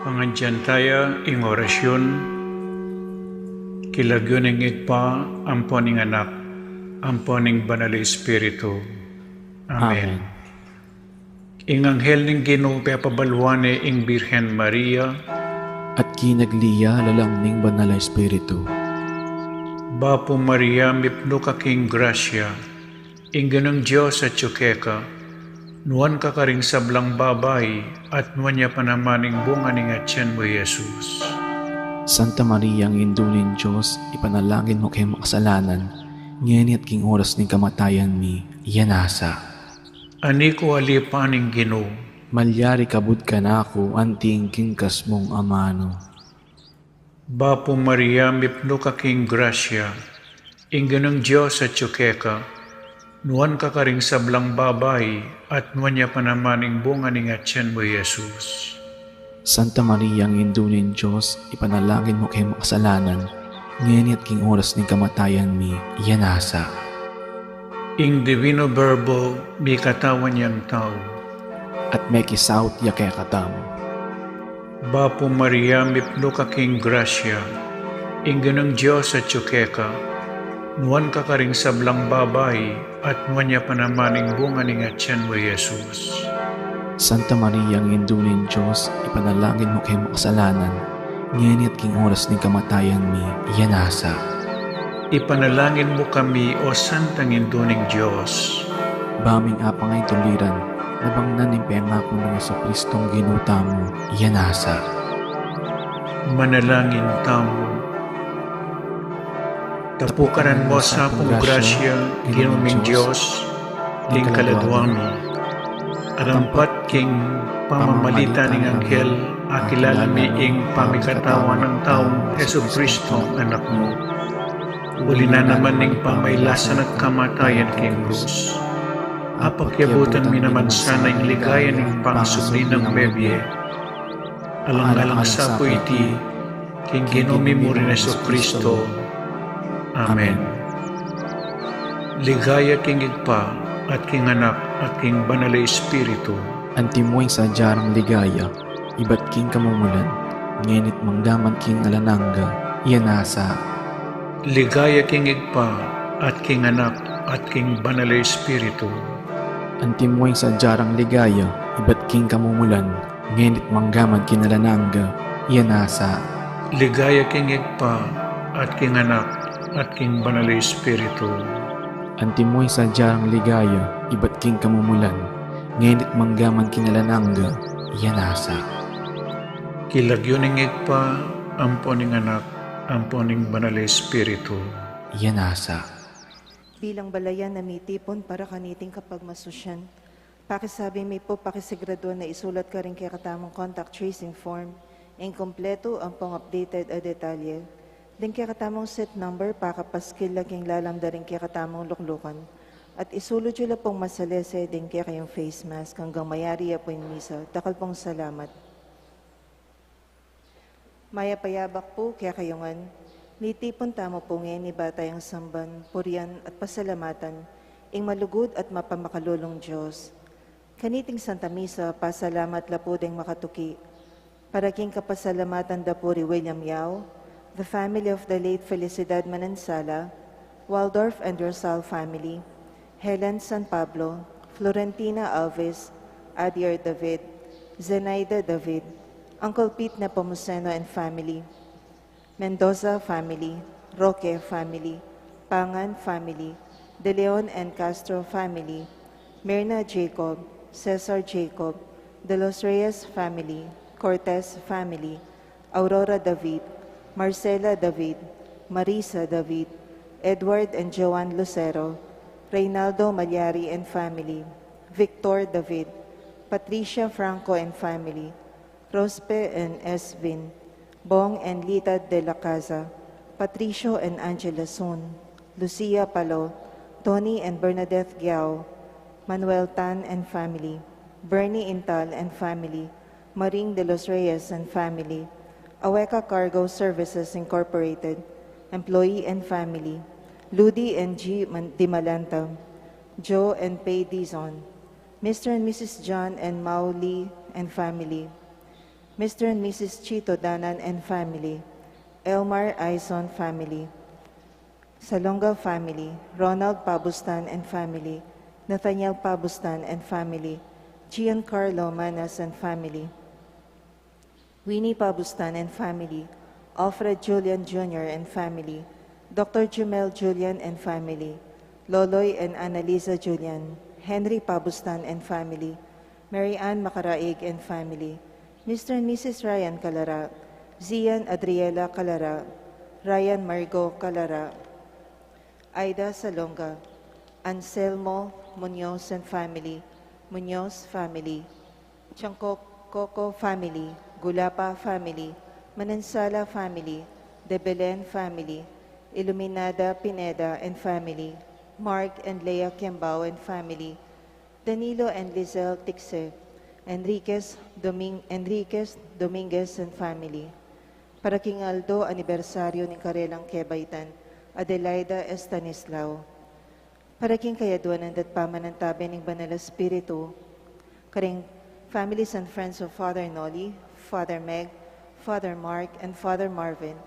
Pangandyan tayo ing orasyon, kilagyon ing igpa, amponing anak, amponing banal Espiritu. Amen. Ing anghel ning Ginoo pabalwane ing Birhen Maria, at kinagliya lalang ning banal na Espiritu. Bapo Maria mipno ka king grasya, ing ganang Diyos at tsukeka, nuan ka karing sablang babay, at nuan niya panamaning bunga ning atyan mo Jesus. Santa Maria ang indunin Diyos, ipanalangin mo kay makasalanan, ngayon at king oras ning kamatayan mi, iyanasa. Ani ko alipaning Ginoo, Malyari kabud ka na ako, anting kingkas mong amano. Bapo Maria mipno ka king grasya, ing ganang Diyos at tsukeka, nuan ka karing sablang babay, at nuan niya panamaning bunga ning atyan mo Jesus. Santa Maria ang indunin Diyos, ipanalangin mo kay makasalanan, ngayon at king oras ning kamatayan mi, iyanasa. Ing divino verbo, may katawan niyang tao. At may kisaut ya kay katam. Bapo Maria mipno ka king grasya, ing ganang Diyos at tsukeka, nuan ka karing sablang babay, at nuan niya panamaning bunga ning atyan mo Jesus. Santa Maria ang indunin Diyos, ipanalangin mo kay makasalanan, ngayon at king oras ning kamatayan mi, iyanasa. Ipanalangin mo kami, O Santang Induning Diyos. Baming apang ay tuliran, nabangnan ng pengako ng Jesucristong ginuta mo, iyanasa. Manalangin tamo. Tapukanan mo sa akong grasya, ginuming Diyos, ting kaladwami. Arampat king pamamalita ng anghel, akilala mi ing pamikatawan ng taong Jesucristo, anak mo. Uli na naman ning pamaylasan at kamatayan king krus. Apakyabutan mi naman sana ing ligaya ning pangsubli ng bebye. Alang-alang sa po iti, king ginumi mo rin Jesucristo. Amen. Ligaya king igpa, at king anak, at king banal na Espiritu. Antimoy sa jarang ligaya, iba't king kamumulan, ngenit mangdaman king alananga, iyanasa. Ligaya king igpa, at king anak, at king banal na Espiritu. Antimoy sa jarang ligaya, iba't king kamumulan, ngenit manggaman king alananga, iyanasa. Ligaya king igpa, at king anak, at king banal na Espiritu. Antimoy sa jarang ligaya, iba't king kamumulan, ngenit manggaman king alananga, iyanasa. Kilagyon ning igpa, amponing anak, amponing banal na Espiritu. Iyanasa. Bilang balayan na may tipon para kaniting kapag masusyan, pakisabi may po pakisigraduan na isulat ka rin kay katamang contact tracing form, inkompleto ang pang-updated a detalye. Din kaya katamang set number, pakapaskil laging lalamda rin kaya katamang luklukan. At isulod yun pong masalese din kaya kayong face mask hanggang mayari po yung misa. Takal pong salamat. Maya payabak po kaya kayongan. Nitipon tamo po ngayon ni batay ang samban, purian at pasalamatan, ing malugod at mapamakalulong Diyos. Kaniting Santa Misa, pasalamat lapo ding makatuki. Para king kapasalamatan da puri William Yao, the family of the late Felicidad Manansala, Waldorf and Rosal family, Helen San Pablo, Florentina Alves, Adier David, Zenaida David, Uncle Pete Nepomuceno and family, Mendoza family, Roque family, Pangan family, De Leon and Castro family, Mirna Jacob, Cesar Jacob, De Los Reyes family, Cortez family, Aurora David, Marcela David, Marisa David, Edward and Joan Lucero, Reynaldo Malyari and family, Victor David, Patricia Franco and family, Rospe and Esvin, Bong and Lita de la Casa, Patricio and Angela Sun, Lucia Palo, Tony and Bernadette Giao, Manuel Tan and family, Bernie Intal and family, Maring de los Reyes and family, Aweka Cargo Services Incorporated, employee and family, Ludi and G. Dimalanta, Joe and Pei Dizon, Mr. and Mrs. John and Mao Lee and family, Mr. and Mrs. Chito Danan and family, Elmar Aison family, Salonga family, Ronald Pabustan and family, Nathaniel Pabustan and family, Giancarlo Manas and family, Winnie Pabustan and family, Alfred Julian Jr. and family, Dr. Jumel Julian and family, Loloy and Annalisa Julian, Henry Pabustan and family, Mary Ann Macaraig and family, Mr. and Mrs. Ryan Calara, Zian Adriela Calara, Ryan Margo Calara, Aida Salonga, Anselmo Munoz and family, Munoz family, Changkok Coco family, Gulapa family, Manansala family, De Belen family, Iluminada Pineda and family, Mark and Leah Kiambao and family, Danilo and Lizelle Tixe, Enriquez Dominguez and family. Para King Aldo, anibersaryo ni Karelang Kebaitan, Adelaida Estanislao. Para King Kayaduan at pamanantabi ng Banal Espiritu, karing families and friends of Father Noli, Father Meg, Father Mark, and Father Marvin,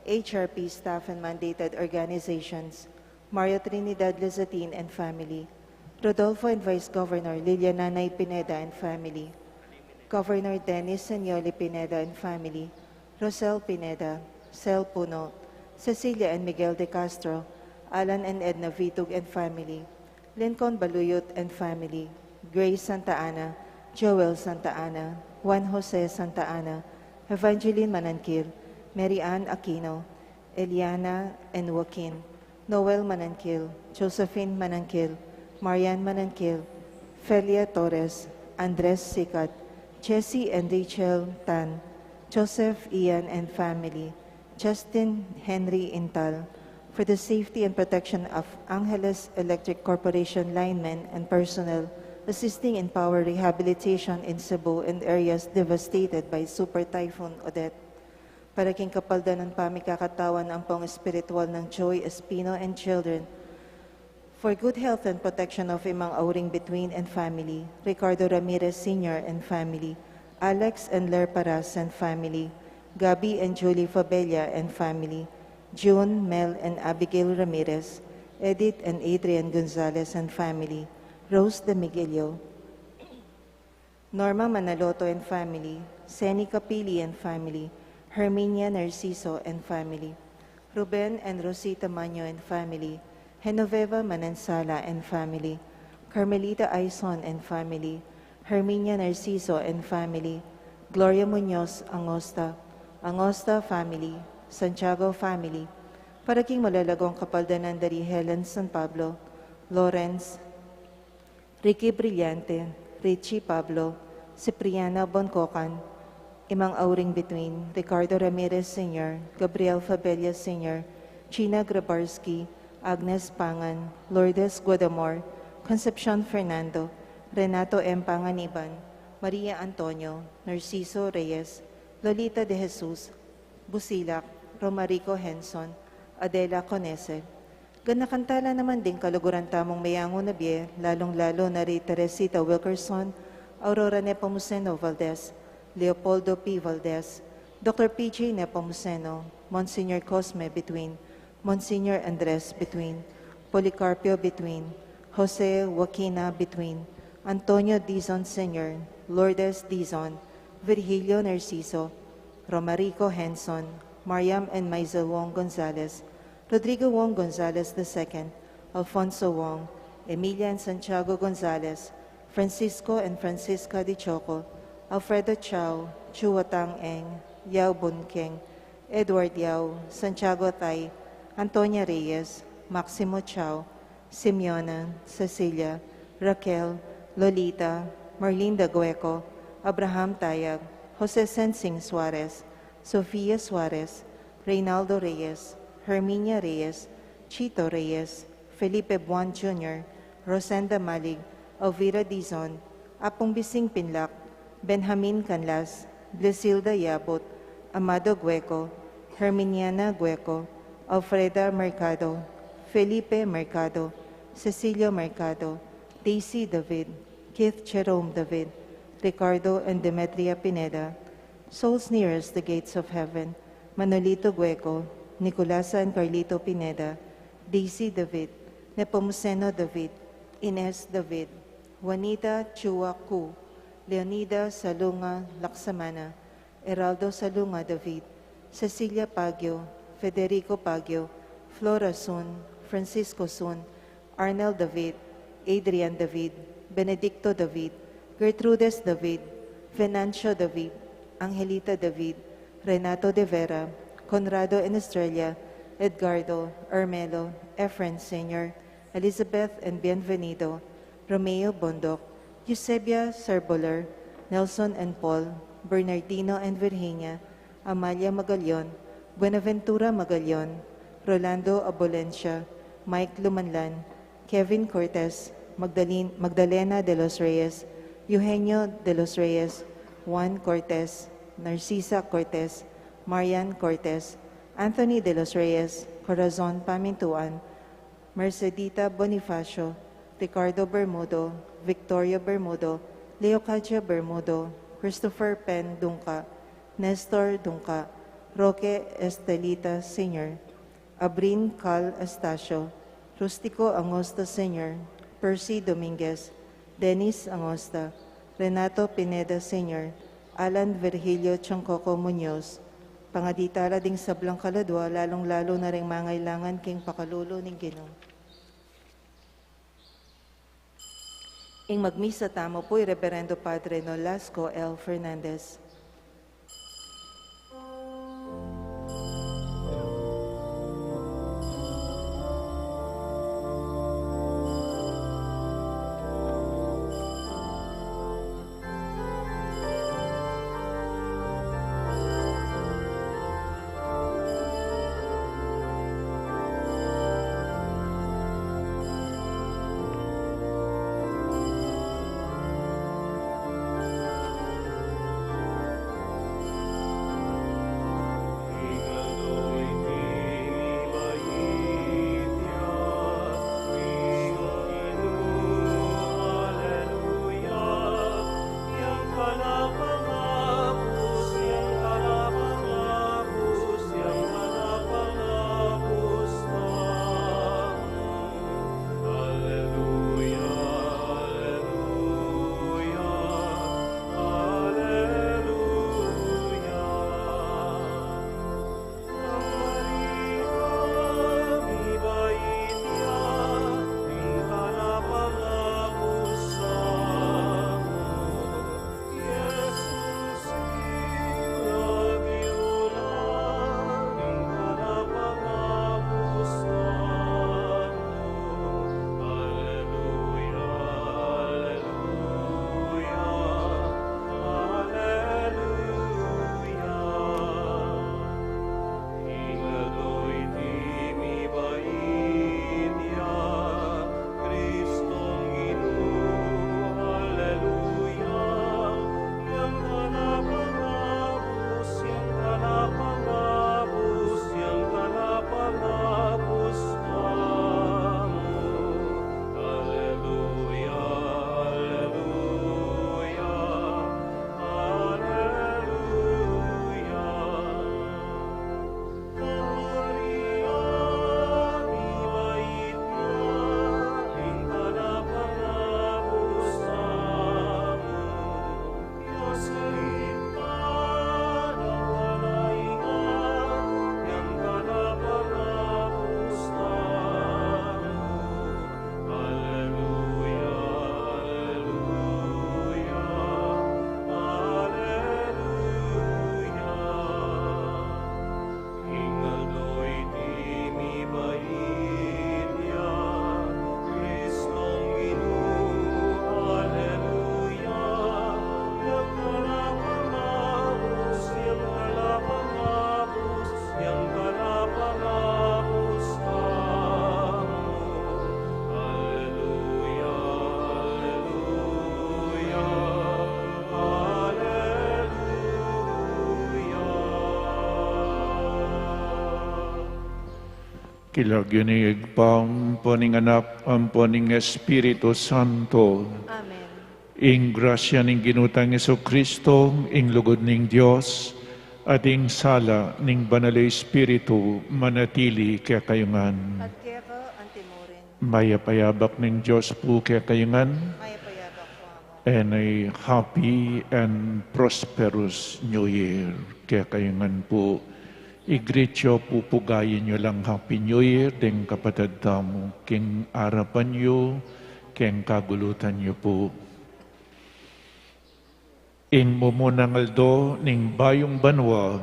HRP staff and mandated organizations, Mario Trinidad Lizatin and family, Rodolfo and Vice Governor Liliananay Pineda and family, Governor Dennis Sanyoli Pineda and family, Rosel Pineda, Sel Puno, Cecilia and Miguel de Castro, Alan and Edna Vitug and family, Lincoln Baluyot and family, Grace Santa Ana, Joel Santa Ana, Juan Jose Santa Ana, Evangeline Manankil, Mary Ann Aquino, Eliana and Joaquin, Noel Manankil, Josephine Manankil, Marian Manankil, Felia Torres, Andres Sikat, Jessie and Rachel Tan, Joseph Ian and family, Justin Henry Intal, for the safety and protection of Angeles Electric Corporation linemen and personnel assisting in power rehabilitation in Cebu and areas devastated by Super Typhoon Odette. Para King Kapaldan ng pamikakatawan ang pong espiritual ng Joy Espino and children, for good health and protection of Imang Auring Between and family, Ricardo Ramirez Sr. and family, Alex and Ler Paras and family, Gabi and Julie Fabella and family, June, Mel and Abigail Ramirez, Edith and Adrian Gonzalez and family, Rose de Miguelio, Norma Manaloto and family, Seni Capili and family, Herminia Narciso and family, Ruben and Rosita Manyo and family, Genoveva Manansala and family, Carmelita Aison and family, Herminia Narciso and family, Gloria Munoz Angosta, Angosta family, Santiago family, para King Malalagong Kapaldanan dari Helen San Pablo, Lawrence, Ricky Brillante, Richie Pablo, Cipriana Boncocan, Imang Auring Between, Ricardo Ramirez Sr., Gabriel Fabella Sr., Gina Grabarski, Agnes Pangan, Lourdes Guadamor, Concepcion Fernando, Renato M. Panganiban, Maria Antonio, Narciso Reyes, Lolita de Jesus, Busilak, Romarico Henson, Adela Conese. Ganakantala naman din kaluguran tamong mayango na biye, lalong-lalo na ri Teresita Wilkerson, Aurora Nepomuceno Valdez, Leopoldo P. Valdez, Dr. P.J. Nepomuceno, Monsignor Cosme Between, Monsignor Andres Between, Policarpio Between, Jose Joaquina Between, Antonio Dizon Sr., Lourdes Dizon, Virgilio Narciso, Romarico Henson, Mariam and Maisel Wong Gonzalez, Rodrigo Wong Gonzalez II, Alfonso Wong, Emilia and Santiago Gonzalez, Francisco and Francisca Di Choco, Alfredo Chao, Chuatang Eng, Yao Bunkeng, Edward Yao, Santiago Tay, Antonia Reyes, Maximo Chao, Simeona, Cecilia, Raquel, Lolita, Marlinda Gueco, Abraham Tayag, Jose Sensing Suarez, Sofia Suarez, Reynaldo Reyes, Herminia Reyes, Chito Reyes, Felipe Buan Jr., Rosenda Malig, Elvira Dizon, Apong Bising Pinlac, Benjamin Canlas, Blesilda Yabot, Amado Gueco, Herminiana Gueco, Alfreda Mercado, Felipe Mercado, Cecilio Mercado, Daisy David, Keith Jerome David, Ricardo and Demetria Pineda, Souls nearest the gates of heaven, Manolito Gueco, Nicolasa and Carlito Pineda, Daisy David, Nepomuceno David, Ines David, Juanita Chua Cu, Leonida Salunga Laksamana, Heraldo Salunga David, Cecilia Pagyo, Federico Pagyo, Flora Sun, Francisco Sun, Arnel David, Adrian David, Benedicto David, Gertrudes David, Venancio David, Angelita David, Renato de Vera, Conrado and Estrella, Edgardo, Armelo, Efren Sr., Elizabeth and Bienvenido, Romeo Bondok, Eusebia Sarboler, Nelson and Paul, Bernardino and Virginia, Amalia Magallon, Buenaventura Magallon, Rolando Abolencia, Mike Lumanlan, Kevin Cortez, Magdalena de los Reyes, Eugenio de los Reyes, Juan Cortez, Narcisa Cortez, Marian Cortez, Anthony de los Reyes, Corazon Pamintuan, Mercedita Bonifacio, Ricardo Bermudo, Victoria Bermudo, Leocadia Bermudo, Christopher Pen Dunca, Nestor Dunca, Roque Estelita Sr., Abrin Cal Estacio, Rustico Angosta Sr., Percy Dominguez, Dennis Angosta, Renato Pineda Sr., Alan Virgilio Chancoco Muñoz, pangaditala ding sablang kaladwa, lalong-lalo na ring mangailangan king pakalulo ning Ginoo. Ing magmisa tamo po, Reverendo Padre Nolasco L. Fernandez. Kilagyanig pang poning anak, ang poning Espiritu Santo. Amen. ing grasya ning ginutang Kristo, ing lugod ning Dios, at ing sala ning Banal Espiritu manatili kaya kayungan. At kaya ka antimorin, Mayapayabak ning Dios po kaya kayungan, maya payabak po amo. and a happy and prosperous New Year kaya kayungan po. Igrecho, pupugayin nyo lang Happy New Year, ding kapatid tamo, king arapan nyo, king kagulutan nyo po. In mumunang aldo, ning bayong banwa,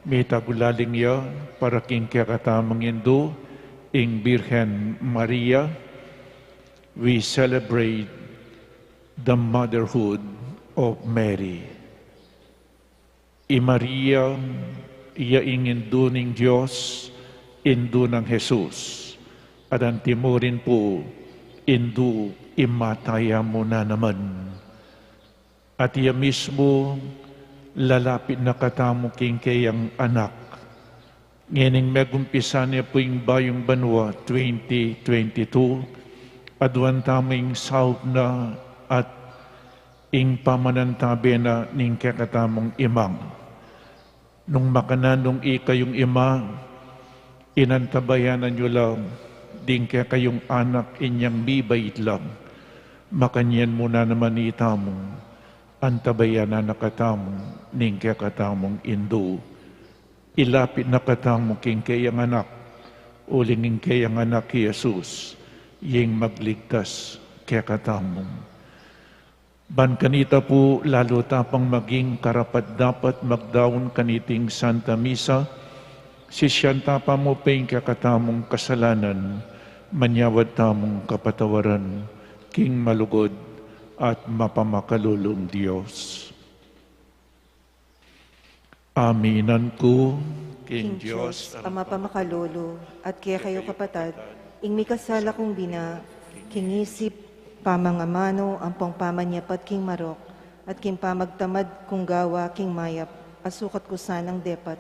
may tagulaling ya, para king kakatamang indo, ing Birhen Maria, we celebrate the motherhood of Mary. I Maria, iya ingin ning Diyos, indu ng Jesus. At ang timurin po, indu imataya mo na naman. At iya mismo, lalapit na katamo king kayang anak. Ngayon megumpisa niya po yung Bayong Banwa 2022, adwan taming sahod na at ing pamanantabi na ning kakatamong imam. Nung makananong ikayong ima, inantabayanan nyo lang, din kaya kayong anak inyang bibait lang. Makanyan muna naman itamong, antabayanan na katamong, ning kaya katamong indo. Ilapit na katamong king kayang anak, ulingin kayang anak ki Jesus, ying magligtas kaya katamong. Ban kanita po, lalo tapang maging karapat dapat magdaon kaniting Santa Misa, sisyan tapa mo pa'y kakatamong kasalanan, manyawad tamong kapatawaran, king malugod at mapamakalulong Diyos. Aminan ko, King Diyos, Ama pamakalolo, at kaya kayo kapatad, ing mikasala kong bina, king isip, pamangamano ang pangpamanyapat king marok, at king pamagtamad kung gawa king mayap, asukat ko sanang depat,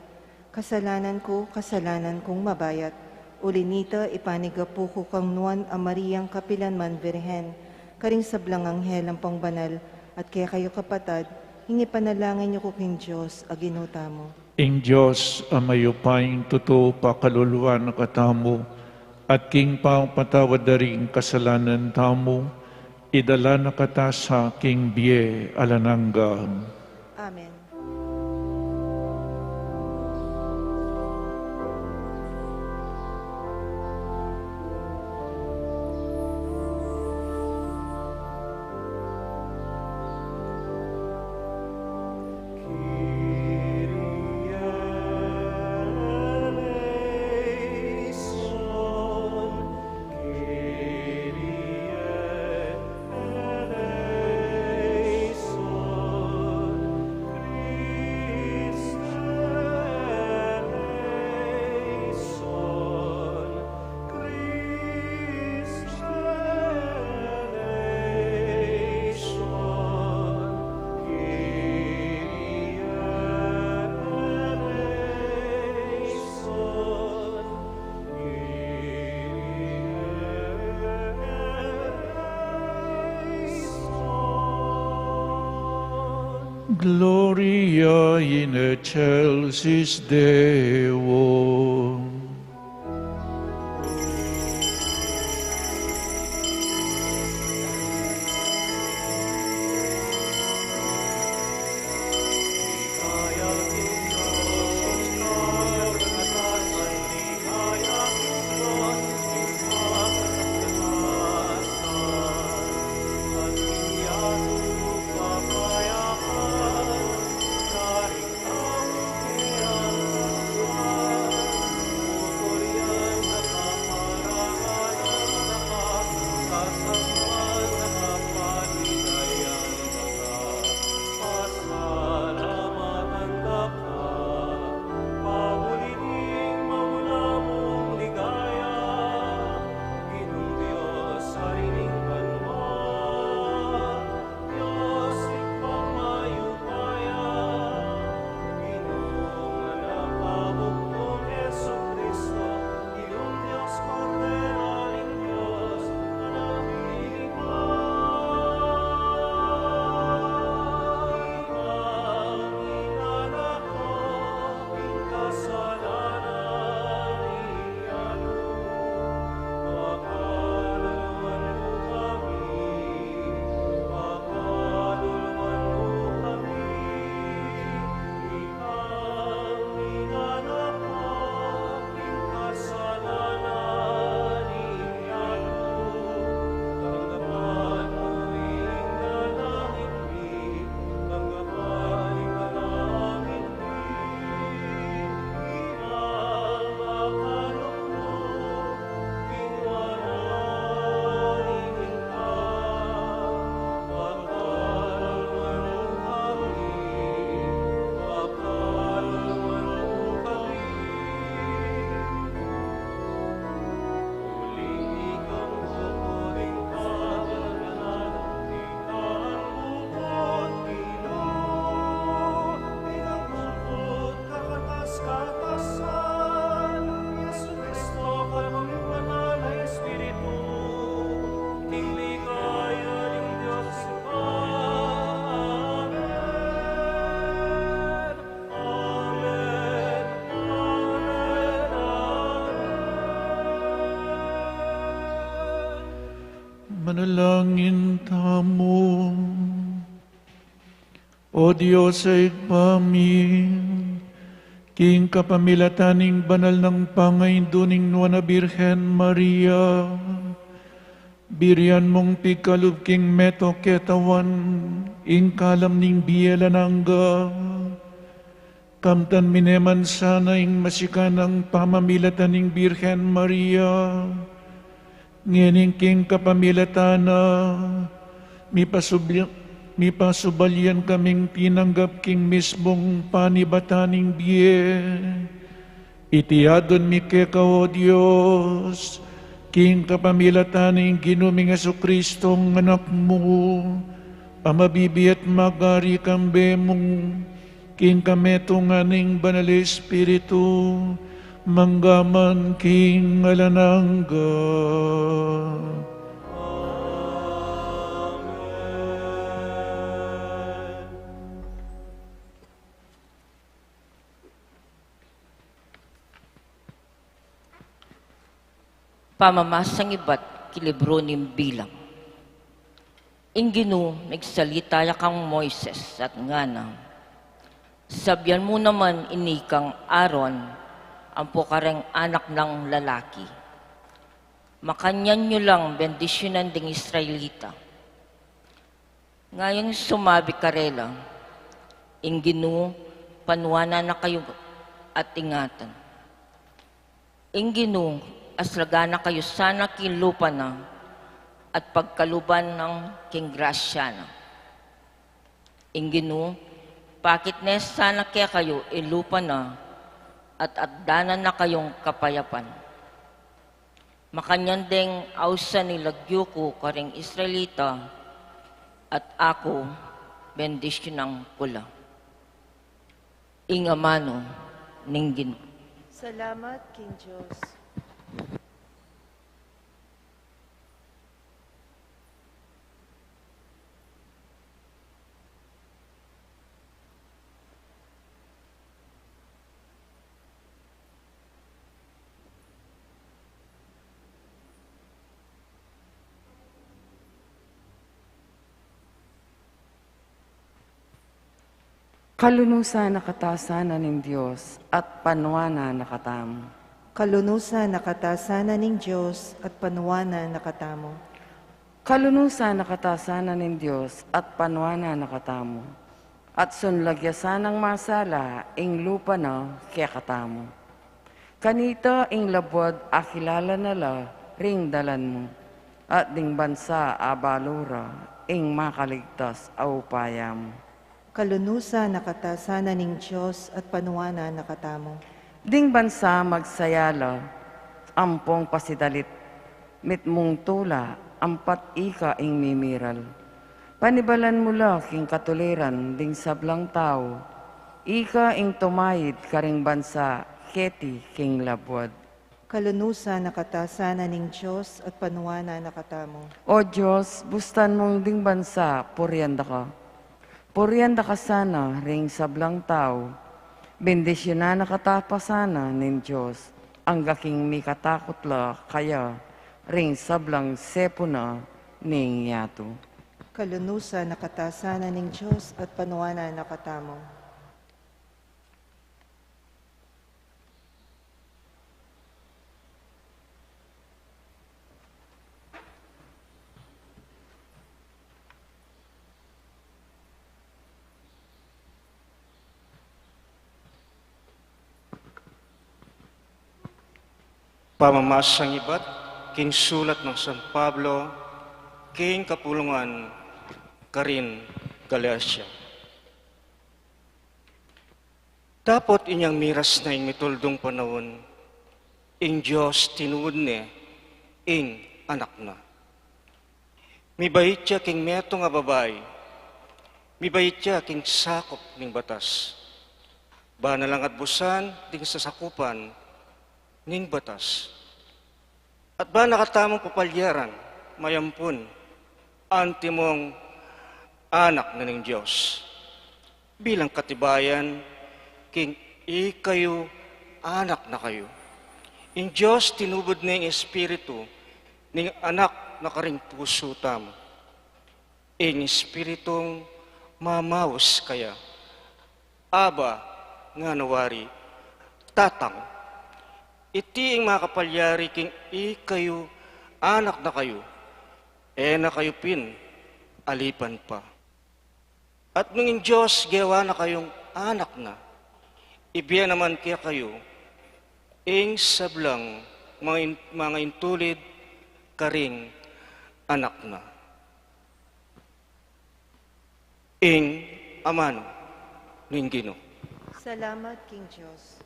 kasalanan kong mabayat, ulinita ipanigapu ko kang nuan a Mariang Kapilanman Virhen, karing sablang anghel ang pangbanal, at kaya kayo kapatad, hingi panalangin niyo ko king Diyos, aginuta mo. ing Diyos, amayupaing totoo pakaluluan na katamo, at king patawad daring kasalanan tamo, idala na kata sa king biye alanangga. Amen. Gloria in excelsis Deo. Manalangin tamo. O Diyos ay pamin, king kapamilataning banal ng pangainduning nuana Birhen Maria, birian mong pikalub king meto ketawan, ing kalam ning biela nangga, kamtan mineman sana ing masikanang pamamilataning Birhen Maria, ngening king kapamilatana, mipasubalyan kaming tinanggap king mismong panibataning biye. Itiadon mi kekaw, O Diyos, king kapamilataning ginuming Jesucristong anak mo, pamabibi at magari kambe mong king kametong aning banal Espiritu, manggaman king alanangga. Pamamasang iba't kilibro ning bilang. Inginu nagsalita kang Moises at ngana. Sabyan mo naman inikang Aaron, ang pukareng anak ng lalaki. Makanyan nyo lang bendisyonan ding Israelita. Ngayong sumabi karela, Inginu panuana na kayo at ingatan. Inginu aslagana kayo sana kinlupa na at pagkaluban ng king grasya na. Inginu, pakit nes sana kaya kayo ilupa na at addanan na kayong kapayapan. Makanyan ding ausa ni Lagyuko karing Israelita at ako bendisyon ng pula. Ingamano ning Ginoo. Salamat, King Diyos. Kalunusan nakatasanan ng Diyos at panwana nakatamo. Kalunusan nakatasanan ng Diyos at panuwana nakatamo. Kalunusan nakatasanan ng Diyos at panwana nakatamo. At sunlagyasan ng masala ing lupa na kaya katamo. Kanito ing labwad akilala nala ring dalan mo. At ding bansa abalura ing makaligtas aupaya mo. Kalunusan nakatasanan ng Diyos at panuwana nakatamo. Ding bansa magsayala, ampong pasidalit, mitmong tula, ampat ika ing mimiral. Panibalan mula king katuliran, ding sablang tao, ika ing tumayid karing bansa, keti king labwad. Kalunusan nakatasanan ng Diyos at panuwana nakatamo. O Diyos, bustan mong ding bansa, puryanda ka. Puryanda ka sana, ring sablang tao, bendisyonan na katapasana ng Diyos, ang gaking mi katakotla kaya, ring sablang sepuna ning yato. Kalunusan nakatasanan ng Diyos at panuwana nakatamo. Pamamasang iba't king sulat ng San Pablo, king kapulungan, karin Galacia. Tapot inyang miras na ing mituldong panahon, ing Diyos tinuod ni, ing anak na. Mibait siya king meto nga babay, mibait siya king sakop ning batas. Banalang at busan, ding sasakupan, ning batas. At ba nakatamang papalyaran, mayampun, antimong anak na ng Diyos. Bilang katibayan, king ikayo, anak na kayo. In Diyos tinubod na yung Espiritu, ning anak nakaring puso tamo. Ing espiritong mamaos kaya. Aba nga nawari, tatang, iti ing makapalyari king kayo, anak na kayo, na kayo pin, alipan pa. At nung Diyos, gawa na kayong anak na, ibiya naman kaya kayo, ing sablang mga intulid, karing anak na. Ing amano, ning Ginoo. Salamat, King Diyos.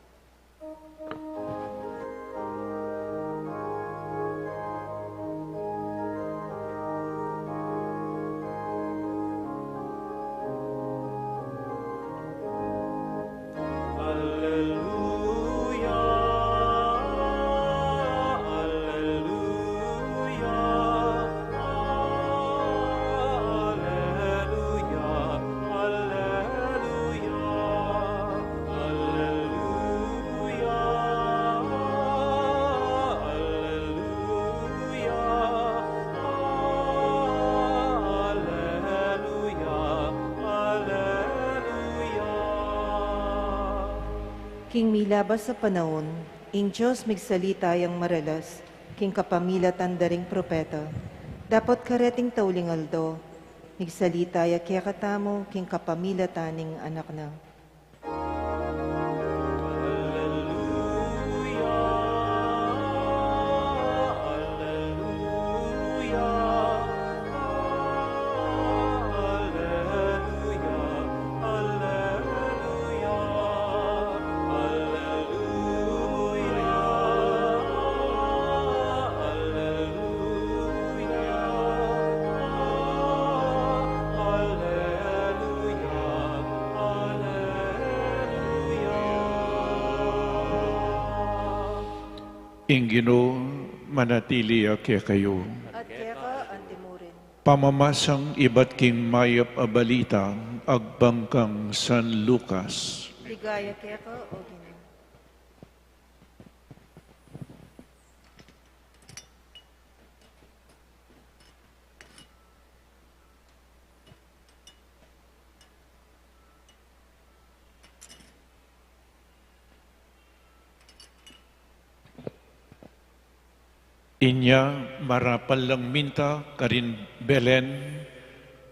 King milabas sa panahon, ing Diyos migsalita yang maralas, king kapamilatan daring propeta. Dapat kareting tauling aldo, migsalita ya kaya katamo, king kapamilatan ning anak na. Ing Ginoo, manatili kaya kayo. At kaya ka antimurin. Pamamasang iba't king mayap a balita, agbangkang San Lucas. Ligaya kaya ka, O Ginoo. Inya marapal lang minta karin Belen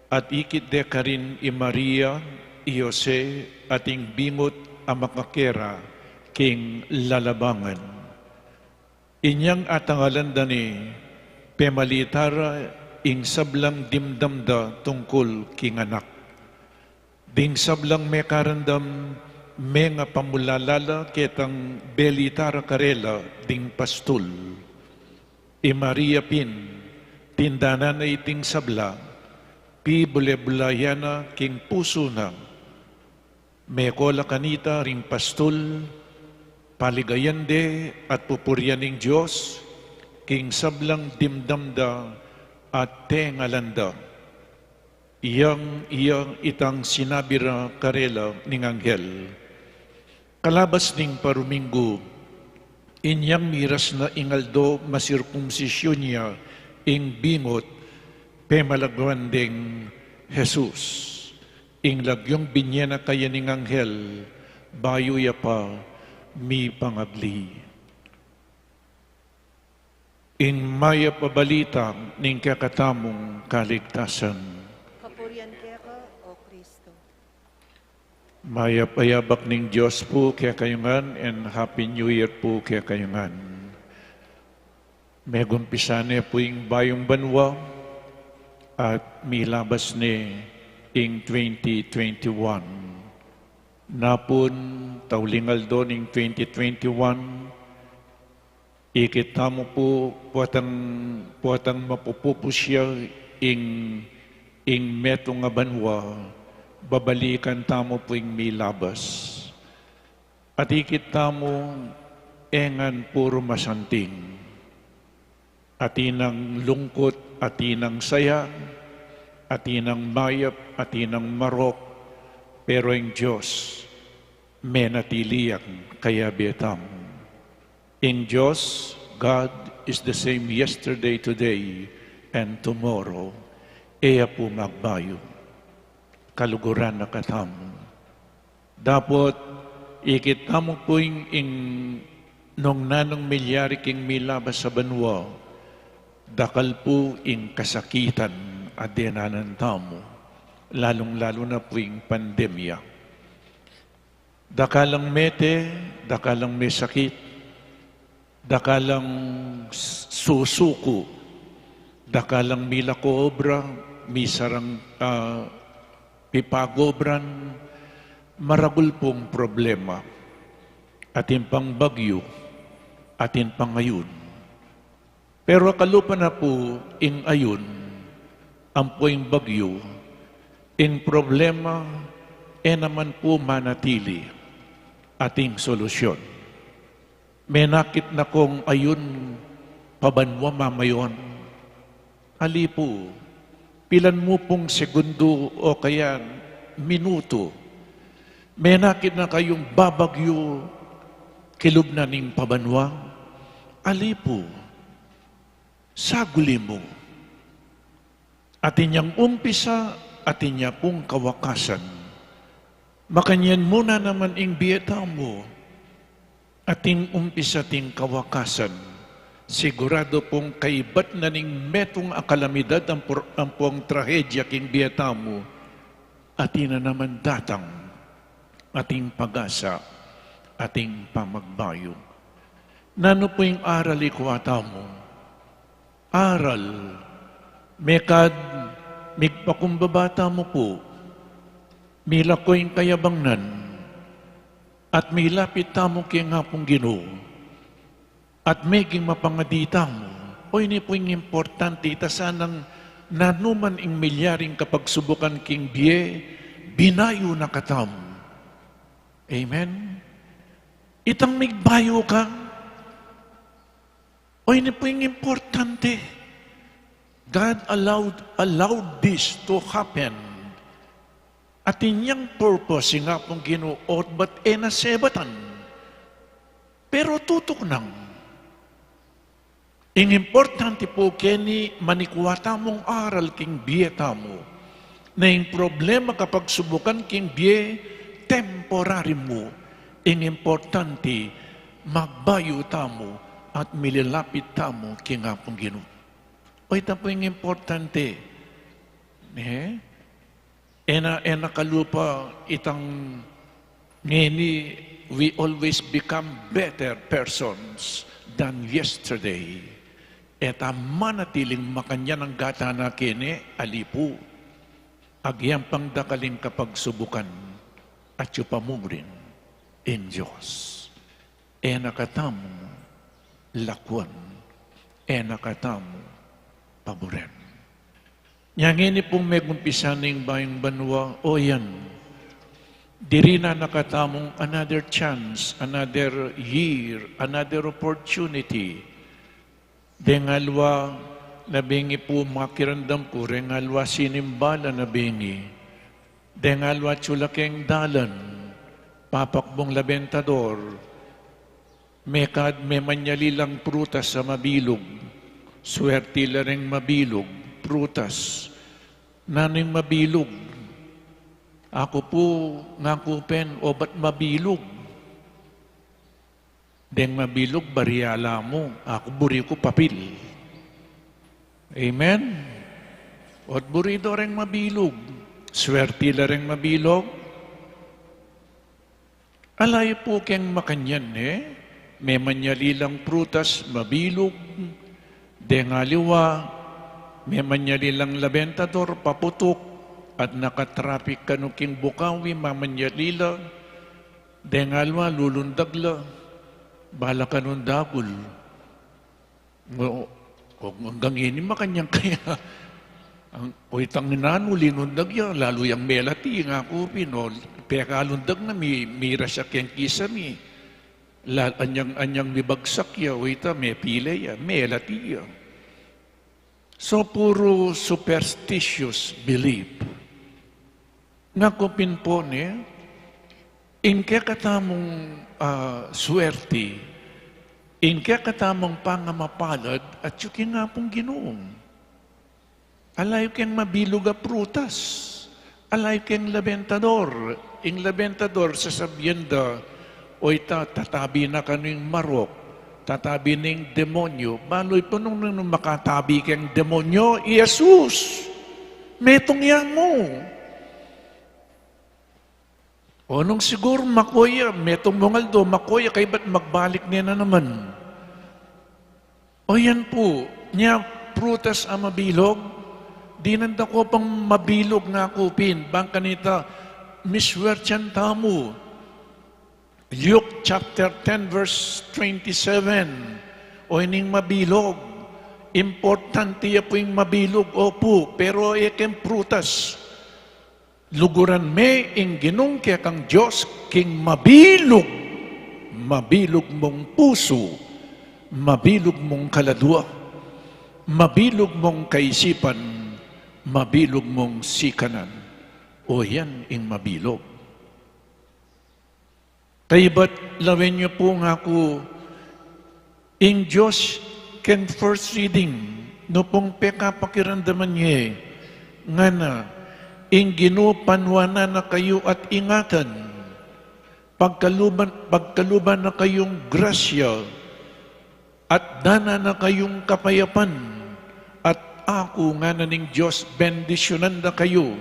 at ikit de karin i Maria, i Jose ating bingot a makakera king lalabangan. Inyang atangalan dani pemalitara ing sablang dimdamda tungkol king anak. Ding sablang may karandam may nga pamulalala ketang belitara karela ding pastul. I Maria pin, tindanan na iting sabla, pi bulebulayana king puso na, may kola kanita ring pastul, paligayande at pupuryaning Diyos, king sablang dimdamda at tengalanda. Iyang itang sinabira karela ning anghel. Kalabas ning paruminggo, inyang miras na ingaldo masirkumsisyon niya ing bingot pemalagwandeng Jesus. Ing lagyong binyena kaya ning anghel, bayo ya pa mi pangagli. In maya pabalita ning kakatamong kaligtasan. Kapurian kaya ka, O Kristo. Maya payabak ning Diyos po kaya kayungan and Happy New Year po kaya kayungan. May gumpisane po yung bayong banwa at milabas ni ing 2021. Napon taulingal doon ing 2021, ikita mo po puwatang mapupupo siya ing meto nga banwa, babalikan tamo po yung milabas. At ikita mo, engan puro masanting. Atinang lungkot, atinang saya, atinang mayap, atinang marok, pero ang Diyos, menatiliyak kaya betam. In Diyos, God is the same yesterday, today, and tomorrow, iya po magbayo. Kaluguran na katamo. Dapat, ikitamo po nung nanong milyari king milabas sa banwa, dakal po kasakitan at dinanan tamo, lalong-lalo na po pandemya. Dakalang mete, dakalang may sakit, dakalang susuko, dakalang mila koobra, misarang pipagobran, maragul pong problema. Atin pang bagyo, atin pang ngayon. Pero kalupa na po ayon, ang poing bagyo, problema, naman po manatili ating solusyon. May nakit na kong ayun pabanwa mamayon. Ali po, pilan mo pong segundo o kaya minuto, may nakit na kayong babagyo kilub na ning pabanwa. Ali po, saguli mo. Atin niyang umpisa, atin niya pong kawakasan. Makanyan muna naman biyeta mo, ating umpisa ting kawakasan. Sigurado pong kaibat na ning metong akalamidad ang pong trahedya king biyeta mo, atin na naman datang ating pag-asa, ating pamagbayo. Nano po aral ikuwata mo? Aral, mekad, migpakumbabata mo po, mila ko kayabangnan, at milapit tamo kaya nga pong Ginoo, at meging mapangadita mo, o ini po importante, itasanang nanuman milyaring kapag subukan king biye, binayo na katam. Amen? Itang migbayo ka, o ini po importante. God allowed this to happen. At inyang purpose nga pong ginuot, ba't nasebatan? Pero tutok nang. Importante po kini manikuwata mong aral king biyeta mo, na problema kapag subukan king biye, temporary mo. Importante, magbayo tamo at mililapit tamo king nga pong ginuot. O ito po importante. Ena kalupa itang ngini, we always become better persons than yesterday. Eta manatiling makanya ng gata na kini, alipu, agyang pangdakaling kapag subukan at yupamurin in Diyos. Ena katamu lakwan, ena katamu paboren. Yang ini pong may gumpisa ng bayang banwa, o yan, diri na nakatamong another chance, another year, another opportunity. Dengalwa, nabingi po makirandam ko, rengalwa sinimbala nabingi. Dengalwa tsulakeng dalan, papakbong labentador, may manyalilang prutas sa mabilog, swerte la ring mabilog, prutas, naning mabilog. Ako po ngakupen, o ba't mabilog? Deng mabilog, bariyala mo. Ako buri ko papil. Amen? O't buri do ring mabilog. Swerte la ring mabilog. Alay po keng makanyan, may manyalilang prutas, mabilog. Deng aliwa, may manyalilang labentador, paputok, at nakatrafik kanuking bukawi, mamanyalila, dengalwa, lulundagla, bala kanundagul. Hanggang ini makanyang kaya, ang itang ninano, linundagya, lalo yung melati, nga ko, pinol, pekalundag na, mira siya keng kisami, anyang mibagsak ya, wita, may pile ya, melati ya. So, puro superstitious belief. Nga ko pinpone, inke katamong swerte, inke katamong pangamapalad, at yukin nga pong Ginoong. Alay keng mabilog a prutas. Alay keng labentador. Ing labentador sasabihan da, oy tatabi na kaning marok, tatabi ning demonyo. Baloy po nung makatabi keng demonyo, Jesus, metong yan mo. O nung siguro makoya, metong mongaldo, makoya, kay ba't magbalik niya na naman? O yan po, niya prutas ang mabilog, di nanda ko pang mabilog nga kupin, bang kanita, miswertyan tamo. Luke chapter 10 verse 27, o ining mabilog, importante ya po yung mabilog, opo, pero ikem prutas, luguran me ing ginong kaya kang Diyos, king mabilog, mabilog mong puso, mabilog mong kaladwa, mabilog mong kaisipan, mabilog mong sikanan. O yan ing mabilog. Kaya ba't lawin niyo po nga ko, ing Diyos ken first reading, no pong peka pakiramdaman niya, nga na, ing ginupanwana na kayo at ingatan, pagkaluban na kayong grasya, at dana na kayong kapayapan, at ako nga na ning Diyos, bendisyonan na kayo,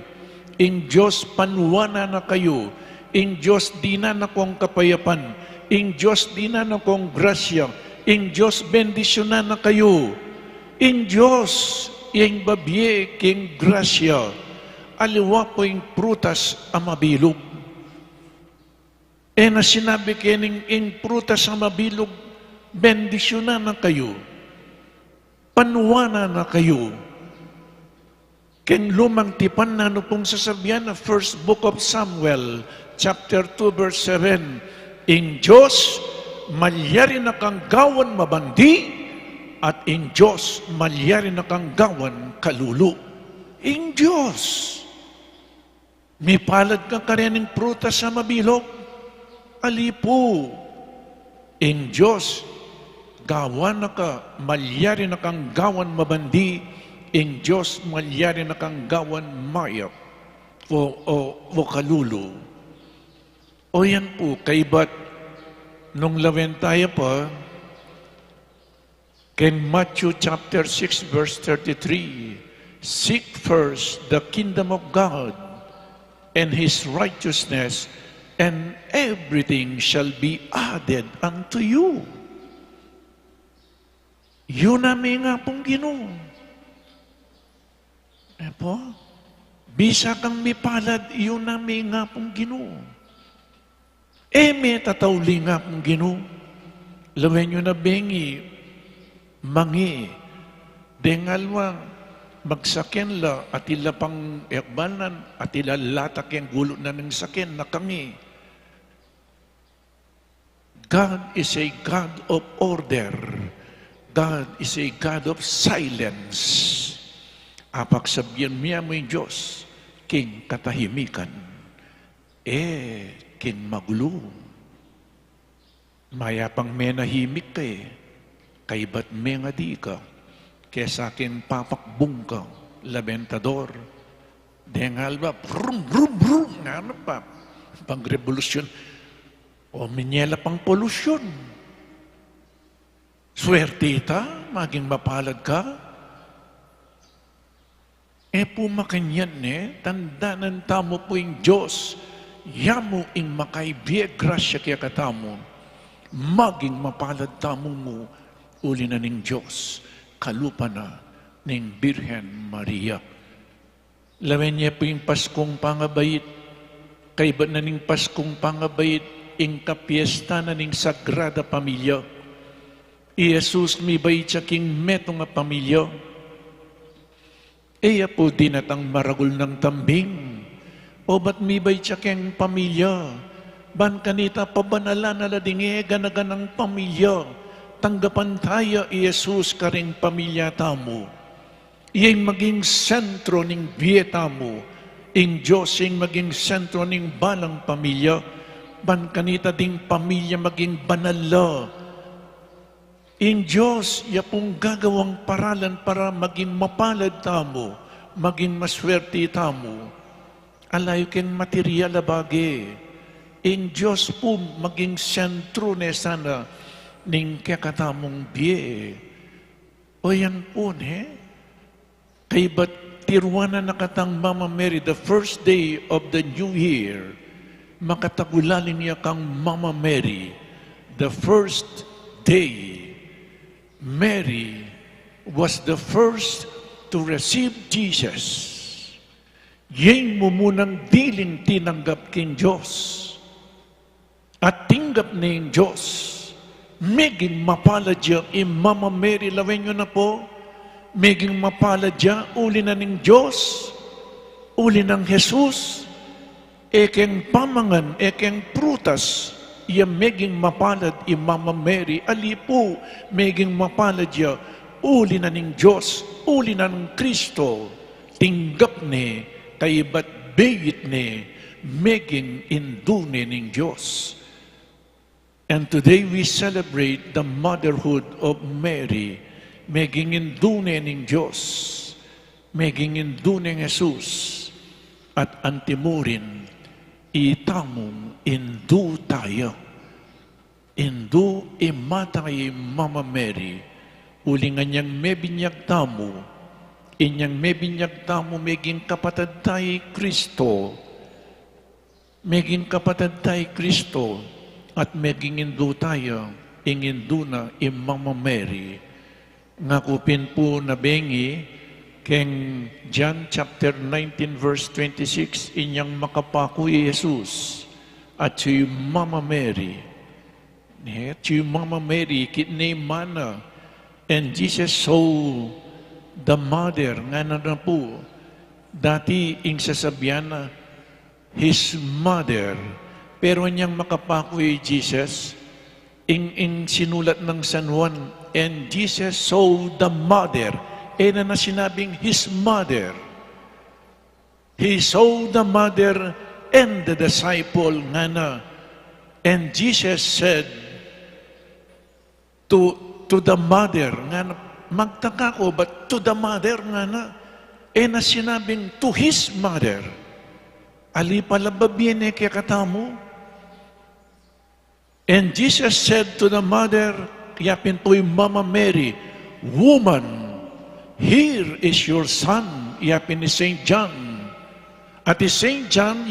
ing Diyos panwana na kayo, ing Diyos di na kong kapayapan, ing Diyos di na kong grasya, ing Diyos bendisyonan na kayo, ing Diyos ing babye king grasya, aliwa po ing prutas ang mabilog. E na sinabi kining ing prutas ang mabilog, bendisyonan na kayo, panwana na kayo. Ken lumang tipan na no pong sasabihan na first book of Samuel, chapter 2, verse 7, ing Diyos, malyari na kang gawan mabandi, at ing Diyos, malyari na kang gawan kalulu. Ing Diyos, may palad ka karening prutas sa mabilog, alipo. Ing Diyos, gawan na ka, malyari na kang gawan mabandi, ing Diyos, malyari na kang gawan mayap o kalulu. O yan po, kay ba't nung lawen tayo pa, in Matthew chapter 6 verse 33, seek first the kingdom of God and His righteousness, and everything shall be added unto you. Yun namin nga pong Ginoo. Po, bisa kang mipalad, yun namin nga pong Ginoo. May tatawli nga pong Ginoo. Lawen nyo na bengi, mangi, dengalwang, magsaken la, at ila pang ekbanan, at ila latak yung gulo na ng saken na kami. God is a God of order. God is a God of silence. Apak sabihan niya mo yung Diyos, king katahimikan, king magulo. Mayapang may nahimik ka kay ba't may nga di ka, kaya sa akin papakbong ka, labentador. Dengal ba, brum, brum, brum, nga ano pa, pang revolusyon, o minyela pang polusyon. Swerte ita, maging mapalad ka, pumakanyan tandanan tamo po yung Diyos, yamo ing makaibiyag grasya kaya katamo, maging mapalad tamo mo, uli na ning Diyos, kalupa na ning Birhen Maria. Lawen niya po yung Paskong pangabait, kaiba na ning Paskong pangabait, ing kapiesta na ning Sagrada Pamilya. Jesus mi bait siya king metong nga pamilya, po din natang maragul ng tambing. O ba't mibay siya keng pamilya? Ban kanita pabanala na ladinge ganaganang pamilya. Tanggapan tayo, Jesus, karing pamilya tamo. Iyang maging sentro ning biyeta mo. Ing Diyos, iyang maging sentro ning balang pamilya. Ban kanita ding pamilya maging banala. Ing Diyos, iya pong gagawang paralan para maging mapalad tamo. maging maswerte tamo, alayo ken material abage. In Diyos po maging sentro ne sana ning kakatamong biye. O yan po ne, kay ba't tirwana nakatang Mama Mary the first day of the new year, makatagulalin niya kang Mama Mary the first day. Mary was the first to receive Jesus. Yang mo munang diling tinanggap king Diyos. At tinggap na yung Diyos. Meging mapalad siya, Mama Mary, lawin nyo na po. Meging mapalad siya, uli na ng Diyos, uli ng Jesus, ekeng pamangan, ekeng prutas, iya meging mapalad, Mama Mary, ali po, meging mapalad siya, uli na ng Diyos, uli na ng Kristo, tinggap ni, kaibat bayit ni, meging indune ng Diyos. And today we celebrate the motherhood of Mary, meging indune ng Diyos, meging indune ng Jesus, at antimurin, itamong indu tayo. Indu imatay Mama Mary, ulingan niyang mebinyag tamo, inyang mebinyag tamo, meging kapatid tayo Kristo, meging kapatid tayo Kristo, at meging indu tayo, ingindu na Mama Mary. Ngakupin po na bengi, keng John chapter 19 verse 26, inyang makapako Jesus, at si Mama Mary, si Mama Mary, kitne mana, and Jesus saw the mother, nga na po, dati ing sasabihan na, his mother, pero niyang makapako Jesus, ing sinulat ng San Juan, and Jesus saw the mother, na sinabing his mother. He saw the mother and the disciple nga na. And Jesus said to the mother nga na, magtaka ko, but to the mother nga na, na sinabing to his mother, ali pala babiyene kaya katamo. And Jesus said to the mother, yapin po yung Mama Mary, woman, here is your son, yapin ni St. John. At si St. John,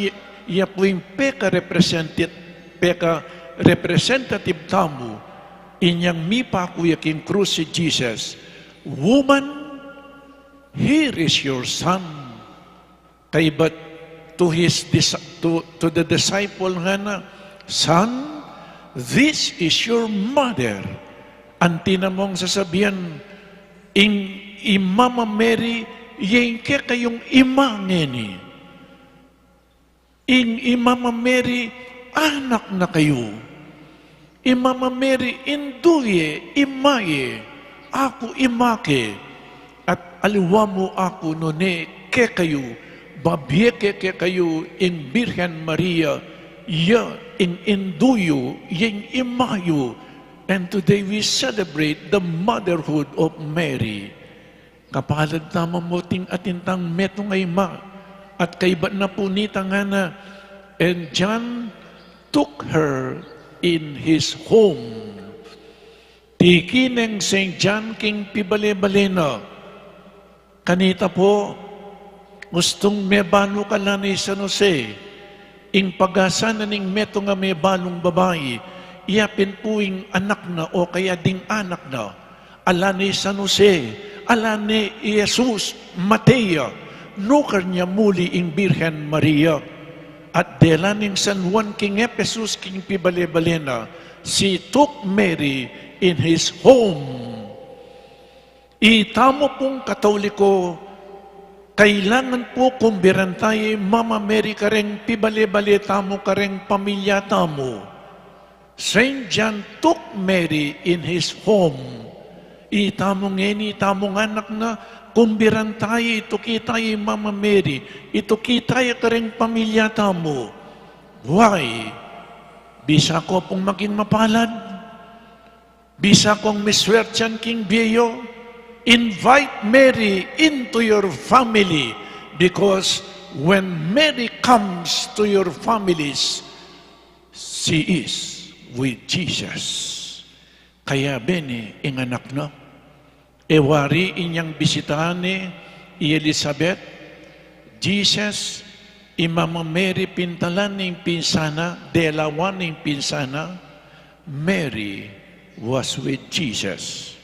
iya po yung representative tamo, inyang mipa kuya king krus si Jesus, woman, here is your son. Kay but to the disciple nga na, son, this is your mother. Antina mong sasabihan, Mama Mary, yung kayong ima ngeni. Mama Mary, anak na kayo. Mama Mary, induye, imaye, ako imake, at aliwa mo ako nune, kayo, babye kayo, in Birhen Maria, in induyo, yung imayo. And today we celebrate the motherhood of Mary. Kapalad na mamuting atintang metong ay ma. At kaiba na punita nga na. And John took her in his home. Tiki ng St. John king pibale-bale na. Kanita po, gustong mebalo ka lang ni San Jose. Ing pag-asa na ning meto nga mebalong babae, iyapin po ing anak na o kaya ding anak na. Ala ni San Jose, ala ni Jesus, Matea, nukar niya muli ing Birhen Maria. At dela ning San Juan king Ephesus king pibale-balena, si took Mary in his home. Itamo pong Katoliko, kailangan po kumbiran tayo, Mama Mary kareng pibale-bale tamo kareng pamilya tamo. St. John took Mary in his home. Itamong ngeni, itamong anak na, kumbiran tayo, ito kita Mama Mary, ito kita kareng pamilya tamo. Why? Bisa ko pong maging mapalad. Bisa kong miswertyan king biyo. Invite Mary into your family because when Mary comes to your families, she is with Jesus. Kaya bene, inganak na. Ewari inyang bisitahan ni Elizabeth, Jesus, Mama Mary pintalan ng pinsana, delawan ng pinsana, Mary was with Jesus.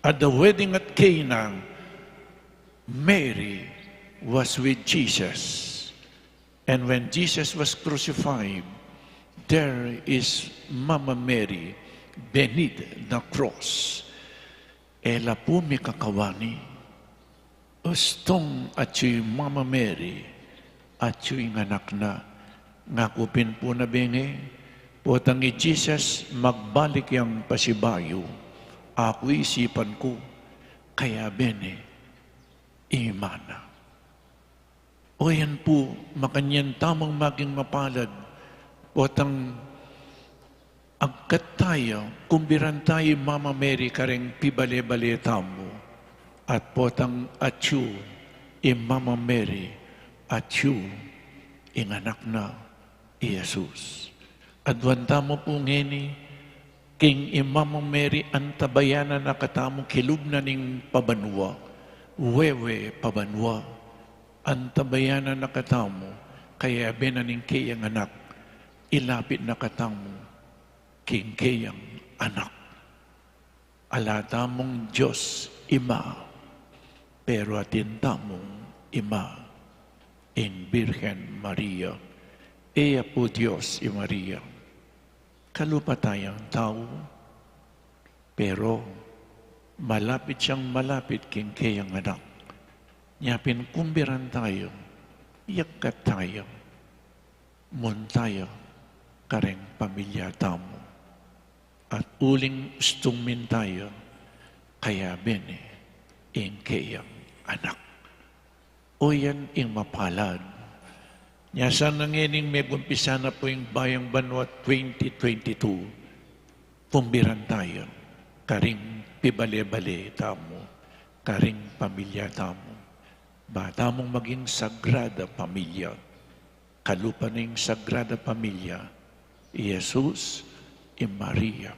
At the wedding at Cana, Mary was with Jesus. And when Jesus was crucified, there is Mama Mary beneath the cross. Ela po mi kakawani, ustong at yung Mama Mary, at yung anak na, ngakupin po na bingi, potang ni Jesus, magbalik yung pasibayo, ako isipan ko, kaya bene, imana. O yan po, makanyan tamang maging mapalad, potang agkat tayo, kumbiran tayo Mama Mary kareng pibale-bale tamo, at potang atyu, Mama Mary, at you, inganak na Jesus. Adwanta mo po ngeni, king Mama Mary, antabayanan na katamo kilub na ning pabanwa, wewe pabanwa, antabayanan na katamo, kaya benaning kayang anak, ilapit na katamo, king kayang anak. Alatamong Diyos, Ima, pero atintamong Ima, in Virgen Maria. Eya po Diyos y Maria. Kalupa tayong tao, pero malapit siyang malapit king kayang anak. Nyapin kumbiran tayo, yakat tayo, mun tayo, kareng pamilya tamo. At uling ustungmin tayo, kaya bene, ing kayang anak. O yan ing mapalad. Nyasan nangining may gumpisa na po yung Bayang Banwa 2022. Pumbiran tayo. Karing pibale-bale tamo. Karing pamilya tamo. Bata mong maging sagrada pamilya. Kalupa na yung sagrada pamilya. Jesus y Maria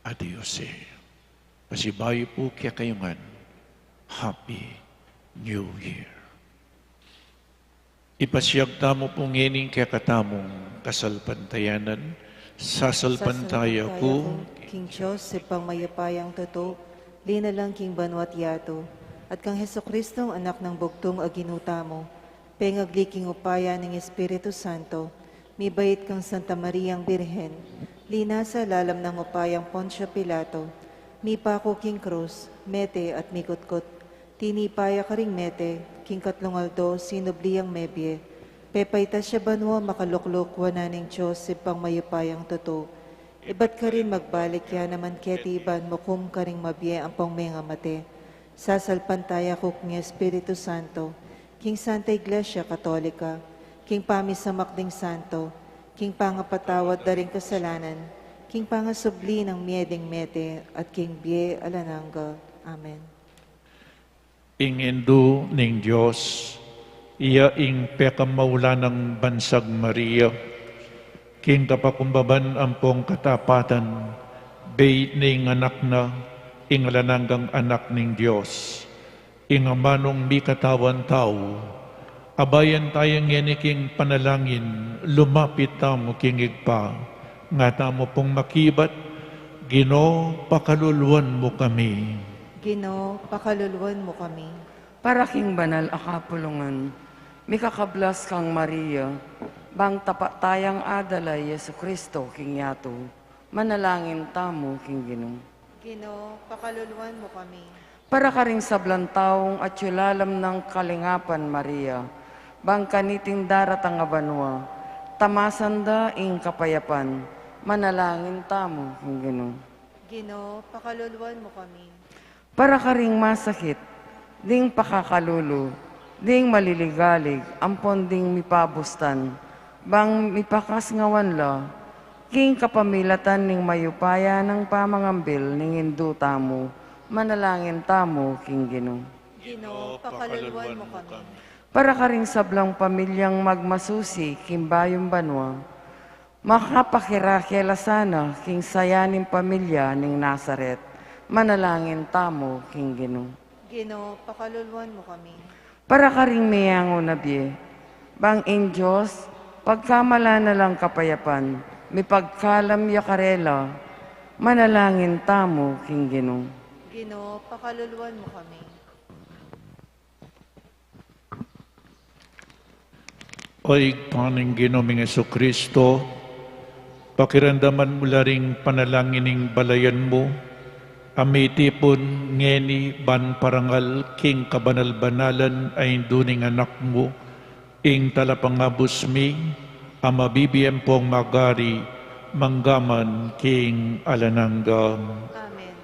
a Diose. Pasibayo po kaya kayungan. Happy New Year. Ipasyag tamo pong ngening kaya katamong kasalpantayanan, sasalpantaya ko, King Diyos, si pangmayapayang totoo, linalang King Banwat Yato, at kang Hesukristong anak ng bugtong aginuta mo, pengagli King upaya ng Espiritu Santo, mibait kang Santa Mariang Birhen, lina sa lalam ng upayang Poncio Pilato, mipako King Cruz, mete at mikutkot, tinipaya ka ring mete, King Katlungaldo, sinubliyang mebye, pepayta siya banwa makaluklok wananing Diyos, si pangmayapayang totoo, iba't ka rin magbalik ya naman ketiban mukum ka ring mabye ang pangmenga mate, sasalpantaya ko ng Espiritu Santo, King Santa Iglesia Katolika, King Pamisamakding Santo, King Pangapatawad daring kasalanan, King Pangasubli ng mieding mete, at King Bie Alananga. Amen. ing endo ning Diyos, iya ing pekamaula ng bansag Maria, king kapakumbaban ampong katapatan, bay ning anak na, ing alananggang anak ning Diyos, ing amanong mi katawan tao, abayan tayong king panalangin, lumapit tamo kingig pa, nga tamo pong makibat, Ginoo, pakaluluan mo kami. Ginoo, pakaluluan mo kami. Para king banal akapulungan, mikakablas kang Maria, bang tapatayang adalay Yesu Kristo king yato, manalangin tamo king Ginoo. Ginoo, pakaluluan mo kami. Para ka ring sablantaong at yulalam ng kalingapan Maria, bang kaniting daratang abanwa, tamasanda ing kapayapan, manalangin tamo king Ginoo. Ginoo, pakaluluan mo kami. Para ka ring masakit, ding pakakalulu, ding maliligalig, ampon ding mipabustan, bang mipakas ngawan la, king kapamilatan ning mayupaya ng pamangambil ning induta mo, Manalangin tamo, King Ginoo. Ginoo, pakaluluan mo kami. Para ka ring sablang pamilyang magmasusi, Kimbayong Banwa, makapakirakela sana, King sayaning pamilya ning Nazaret, manalangin tamo, King Ginoo. Ginoo, pakaluluan mo kami. Para ka ring mayango na biye, bang in Diyos, pagkamala na lang kapayapan, may pagkalam yakarela, manalangin tamo, King Ginoo. Ginoo, pakaluluan mo kami. Oy, paning Ginoong Jesucristo, pakiramdaman mo laring panalangin balayan mo, amitipon ngeni ban parangal king kabanal-banalan ay duning anak mo, ing talapangabos mi, amabibiyem pong magari, manggaman king alananggam. Amen.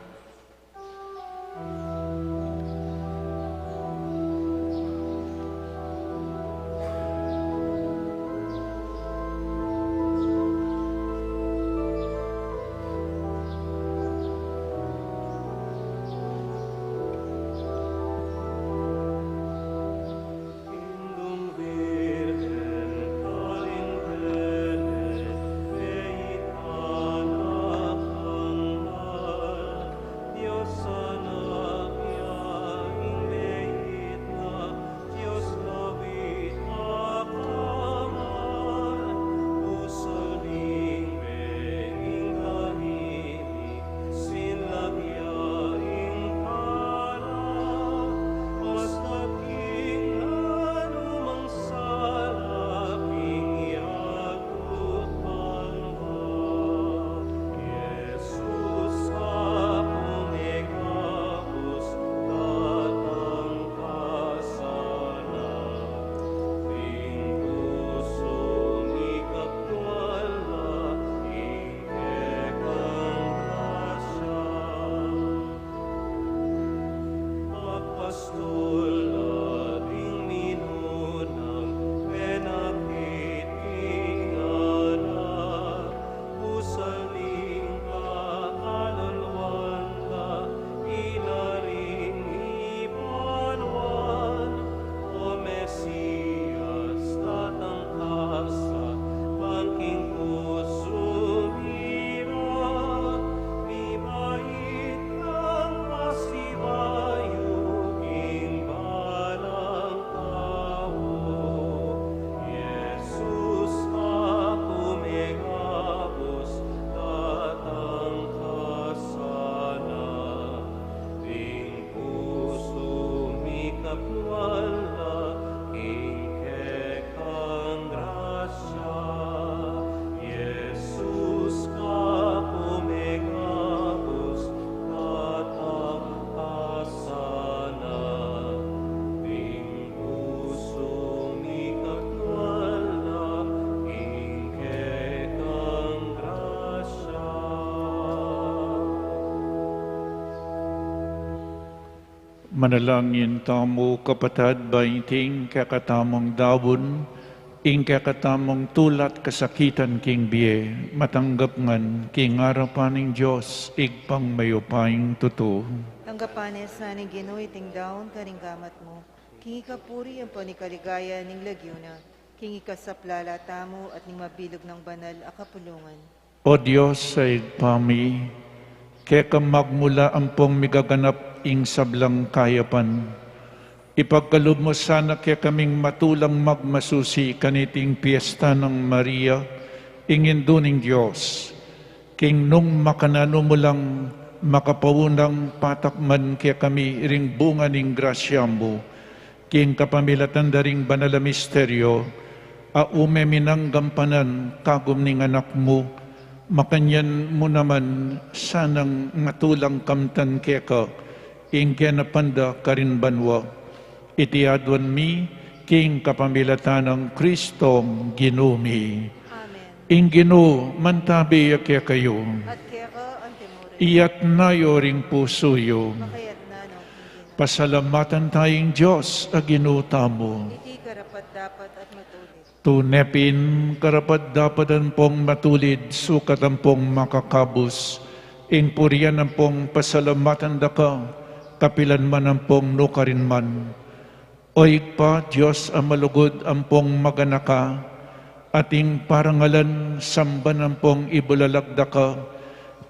Manalangin tamo kapatid baiting kakatamong dawon, ing kakatamong tulat kasakitan king biye, matanggap ngan king arapaning Diyos, igpang mayupaying tuto. Tanggapanes na ning Ginoo iting daon karing gamat mo. King ikapuri ang panikaligaya ning lagyuna. King ikasaplala tamo at ning mabilog ng banal akapulungan. O Diyos sa igpami, kaya magmula ang pong migaganap ing sablang kayapan. Ipagkalob mo sana kaya kaming matulang magmasusi kaniting piyesta ng Maria, ingin duning Diyos. King nung makanano mo lang makapawunang patakman kaya kami ring bunga ning grasya mo. King kapamilatan daring banal misteryo, aume minang gampanan kagum ning anak mo, makanyan mo naman sanang matulang kamtan keka, ing kenapanda karin banwa. Itiadwan mi, king kapamilatan ng Kristong Ginumi. Amen. Ing Ginoo, mantabi kaya kayo, At kaya ka ang timure. iyat nayo ring pusoyo. Makayat na no, King Ginoo. Pasalamatan tayong Diyos, aginuta mo. Iti karapat dapat at matulis. Tunepin, karapat dapat ang pong matulid, sukat ang pong makakabos. ing purian ang pong pasalamatan da ka, kapilan man ang pong nukarin man. Oig pa, Diyos ang malugod ang pong maganaka, ating parangalan samban ang pong ibulalagda ka,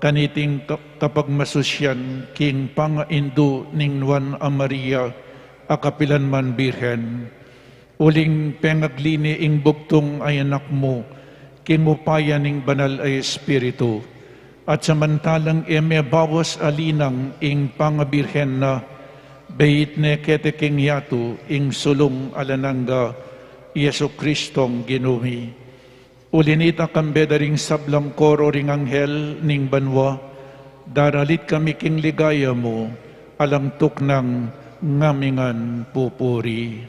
kaniting kapag masusyan, king pangaindu ning Nuan a Maria, akapilan man birhen. Uling pengaglini ing bugtong ay anak mo, king upaya ning banal ay espiritu. At samantalang bawas alinang ing pangabirhen na, bayit ne kete king yatu ing sulong alananga, Yesu Kristong ginumi. Ulinita kambeda ring sablang koro ring anghel ning banwa, daralit kami king ligaya mo, alang tuknang ngamingan pupuri.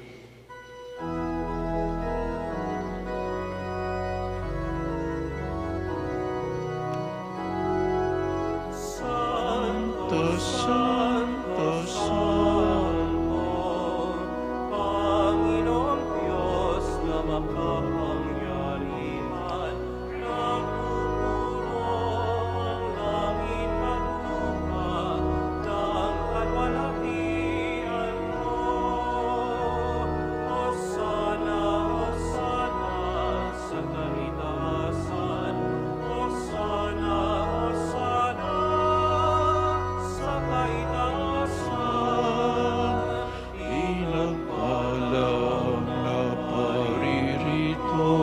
Santo, Santo, Santo, Panginoong Diyos na makapangyarihan, nagpupuro ang langit at lupa ng kalwalhatian mo. Hosana, Hosana sa kaitaasan, Hosana, Hosana sa kaitaasan. Pinagpalang na paririto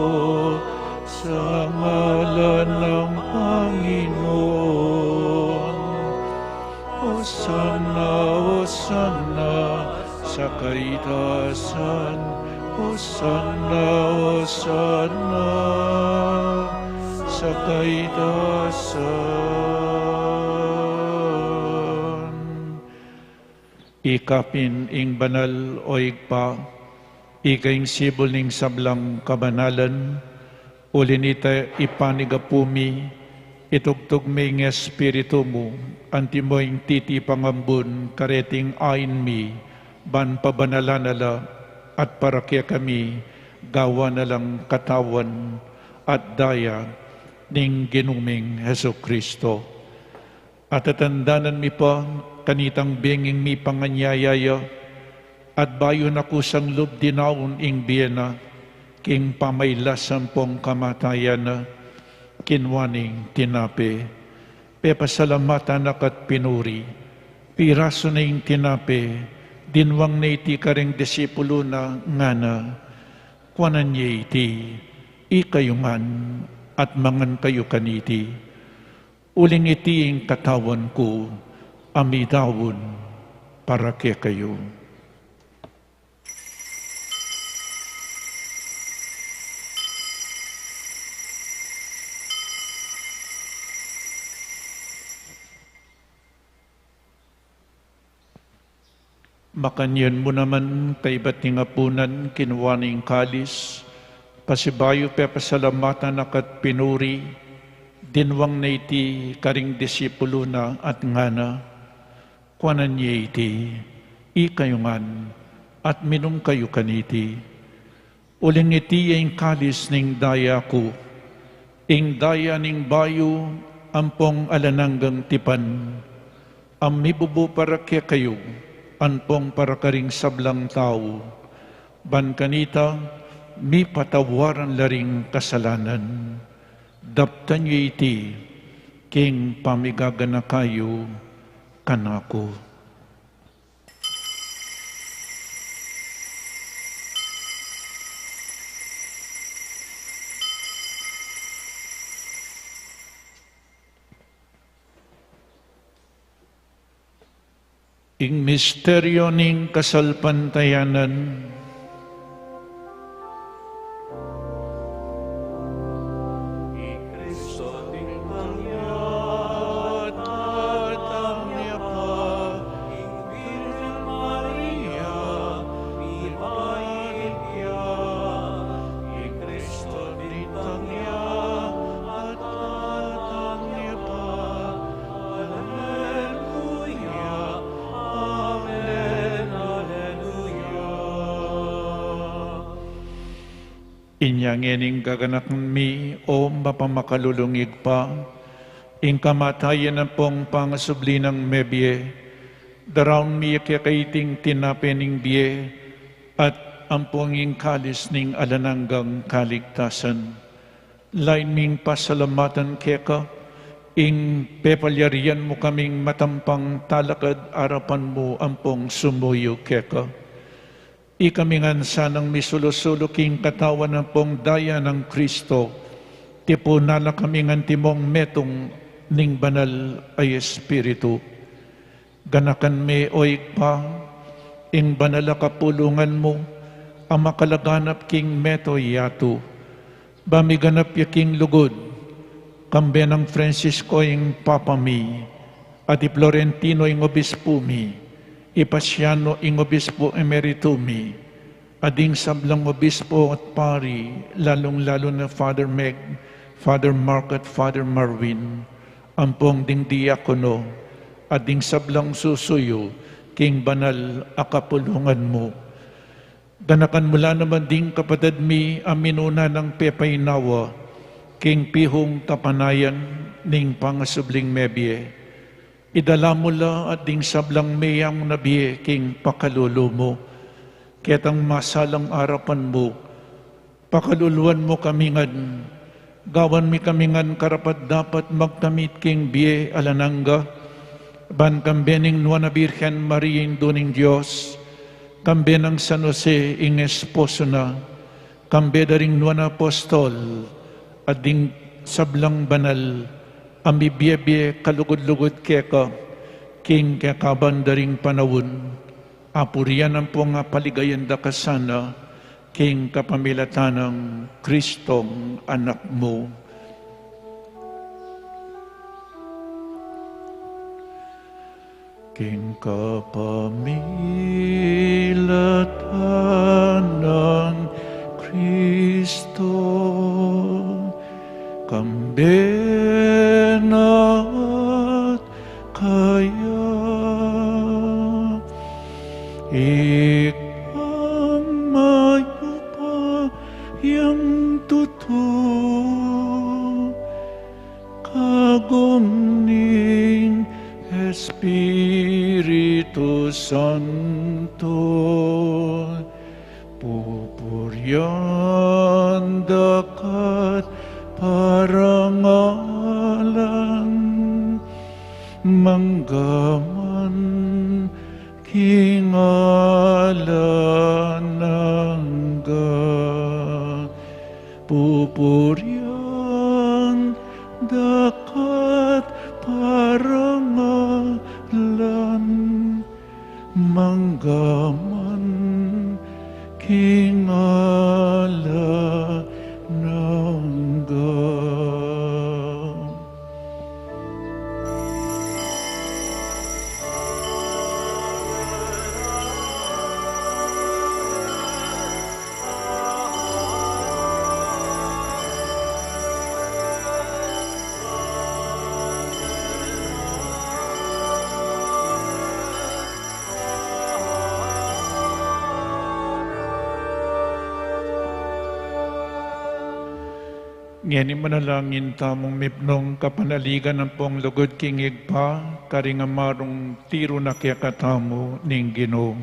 sa ngalan ng Panginoon. Hosana, Hosana sa kaitaasan, Hosana, Hosana sa kaitaasan. Ikapin ing banal oig pa, ikaing sibol ning sablang kabanalan, ulinita ipanigapumi, itugtog may ng espiritu mo, antimoing titi pangambun, kareting ain mi, ban pabanalanala, at para kaya kami, gawa na lang katawan at daya ning ginuming Heso Kristo. At tatandanan mi pa, kanitang benging mi panganyayaya, at bayo na kusang lubdinaon ing biyena, king pamaylasan pong kamatayan na, kinwaning tinape, pepasalamatan akat pinuri, piraso na ing tinape, dinwang na iti kareng disipulo na ngana, kwanan niya iti, ikayungan at mangan kayo kaniti, uling iti ing katawan ko, amidawon para kaya kayo. Makanyan mo naman kay bating apunan kinuwaning kalis, pasibayo pepasalamatan akat pinuri, dinwang na iti karing disipulo na at ngana, kwanan niya iti, ikayungan, at minum kayo kaniti. Uling iti yung kalis ning daya ko, ing daya ning bayo, ampong alananggang tipan, amibubo para kaya kayo, anpong para karing sablang tao, ban kanita, mi patawaran laring kasalanan, daptan niyo iti, king pamigagana kayo, kanako. Ing misteryo ning kasalpantayanan, inyang ening gaganak mi o mapamakalulungig pa, ing kamatayan ng pong pangasubli ng mebye, daraon mi kakaiting tinapening biye, at ampong ing kalis ning alananggang kaligtasan. Lain ming pasalamatan keka, ing pepalyarian mo kaming matampang talakad arapan mo ampong sumuyo keka. Ikamingan sanang misulo-sulo king katawan ng pong daya ng Kristo, tipo nala kamingan timong metong ning banal ay Espiritu. Ganakan me oig pa, ing banal kapulungan mo, ang makalaganap king meto yato. Bamiganap yaking lugod, kambe ng Francisco ing Papa mi, at Florentino ing Obispo mi, Ipasiano ing Obispo Emerito mi, ading sablang Obispo at Pari, lalong-lalo na Father Meg, Father Mark at Father Marvin, ampong ding diakono, ading sablang susuyo, king banal akapulungan mo. Ganakan mula naman ding kapatid mi aminuna ng pepaynawa, king pihong tapanayan ning pangasubling mebye. Idala mula at ding sablang mayang nabiye king pakalulo mo, ketang masalang arapan mo, pakaluluan mo kamingan, gawan mi kamingan karapat dapat magtamit king biye alanangga, ban kambening nuana Birhen Maria Induning Diyos, kambe ng San Jose ing esposo na, kambe daring nuana apostol, ading sablang banal, amibiyebye kalugod-lugod keka, king kekaban daring panawon, apurian ang po nga paligayan da kasana, king kapamilatan ng Kristong anak mo. King kapamilatan ng Kristo, kambena at kaya, ikaw mayo pa yang totoo, kagumning Espiritu Santo, pupuryan dakat parangalan, manggaman kingalanangga, pupuryan dakat parangalan, manggaman kingalanangga. Ngeni manalangin tamong mipnong kapanaligan ng pong lugod kingig pa, karingamarong tiro na kaya katamo ning Ginoo.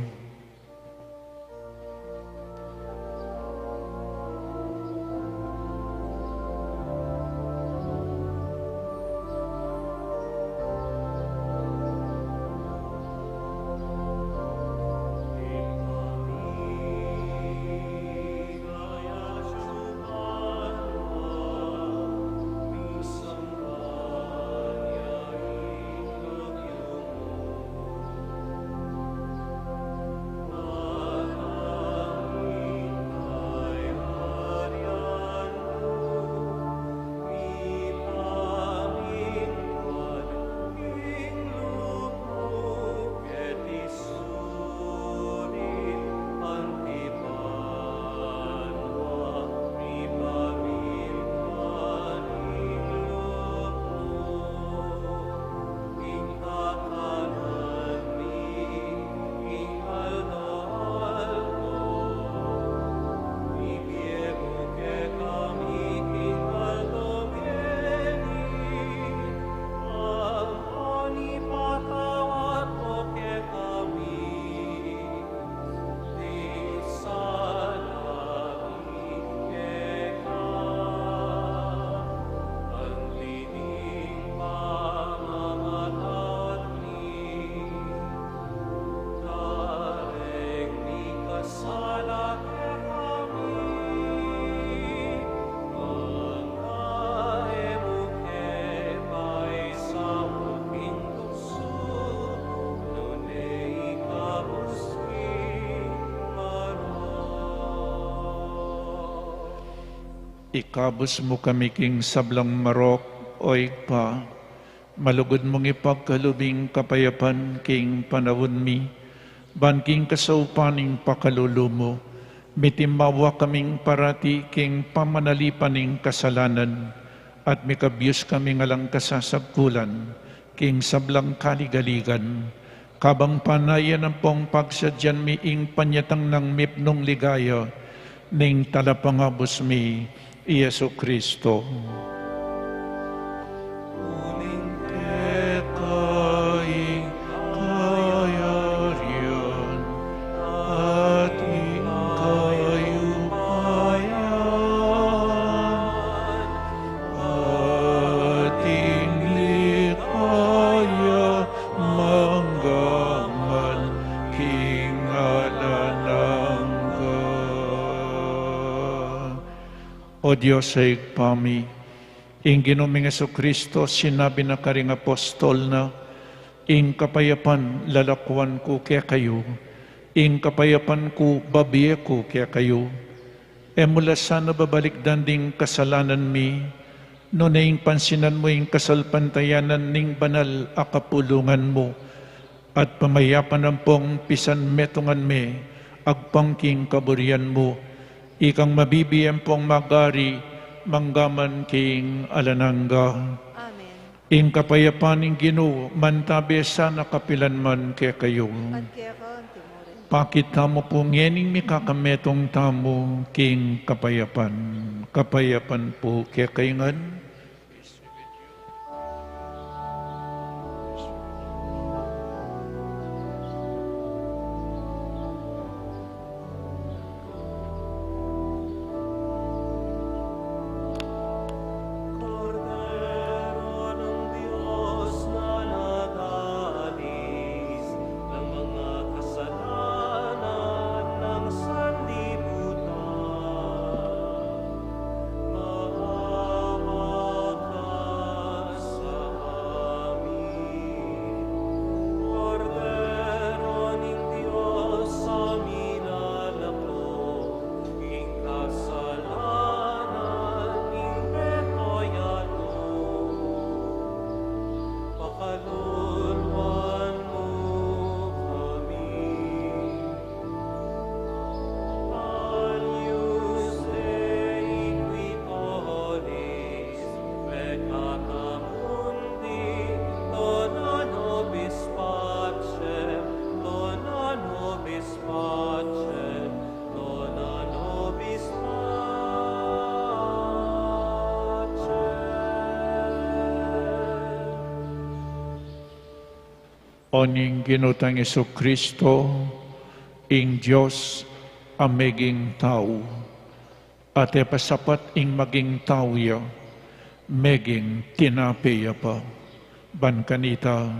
Ikabos mo kami king sablang marok, oy pa. Malugod mong ipagkalubing kapayapan king panawon mi. Banking kasaupaning pakalulumo. Mitimawa kaming parati king pamanalipaning kasalanan. At mikabyos kami ngalang kasasagkulan king sablang kaligaligan. Kabang panayan ang pong pagsadyan miing panyatang ng mipnong ligaya. Ning talapangabos mi, Yesu Kristo. Uning pekaing kayarian at ikayupayan ating likaya manggaman king alanangga. O Diyos ay pami, ing Ginoong Jesucristo, sinabi na karing apostol na, ing kapayapan lalakwan ko kaya kayo, ing kapayapan ko babiye ko kaya kayo. E mula sana babalik danding kasalanan mi, no na ing pansinan mo ing kasalpantayanan ning banal akapulungan mo, at pamayapan ang pong pisan metungan me, agpangking kaburian mo, ikang mabibiyang pong magari, manggaman king alanangga. Amen. Ing kapayapan ing Ginoo, mantabi sana kapilan man kaya kayo. At kaya ka ang timurin. Pakita mo po ngening mikakametong tamo king kapayapan. Kapayapan po kaya kaingan. Cordero ng Diyos na nagalis ng mga kasalanan ng sanlibutan, maawa ka sa amin. Cordero ng Diyos sa minalako, ing kasalanan ing petoyano, pakaluluan mo kami. Agnus Dei qui tollis peccata mundi, dona nobis pacem, dona nobis pacem, dona nobis pacem. Oning ginutang Iso Kristo, ing Diyos ang maging tao. At pasapat ing maging tao ya, maging tinapi ya pa. Ban kanita,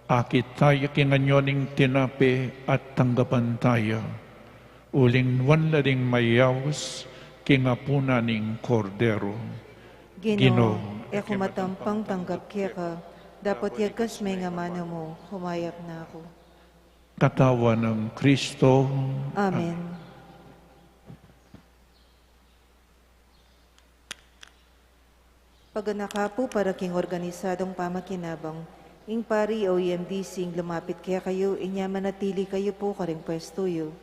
akit tayo kinganyoning tinapi at tanggapan tayo. Uling wanlading mayaws, kingapunaning kordero. Ginoo, e kumatampang tanggap kaya ka, dapat yagas may nga mana mo, humayag na ako. Katawa ng Kristo, Amen. Paganaka po para king organisadong pamakinabang, ing pari o EMDC lumapit kaya kayo, inya manatili kayo po karing pwestuyo.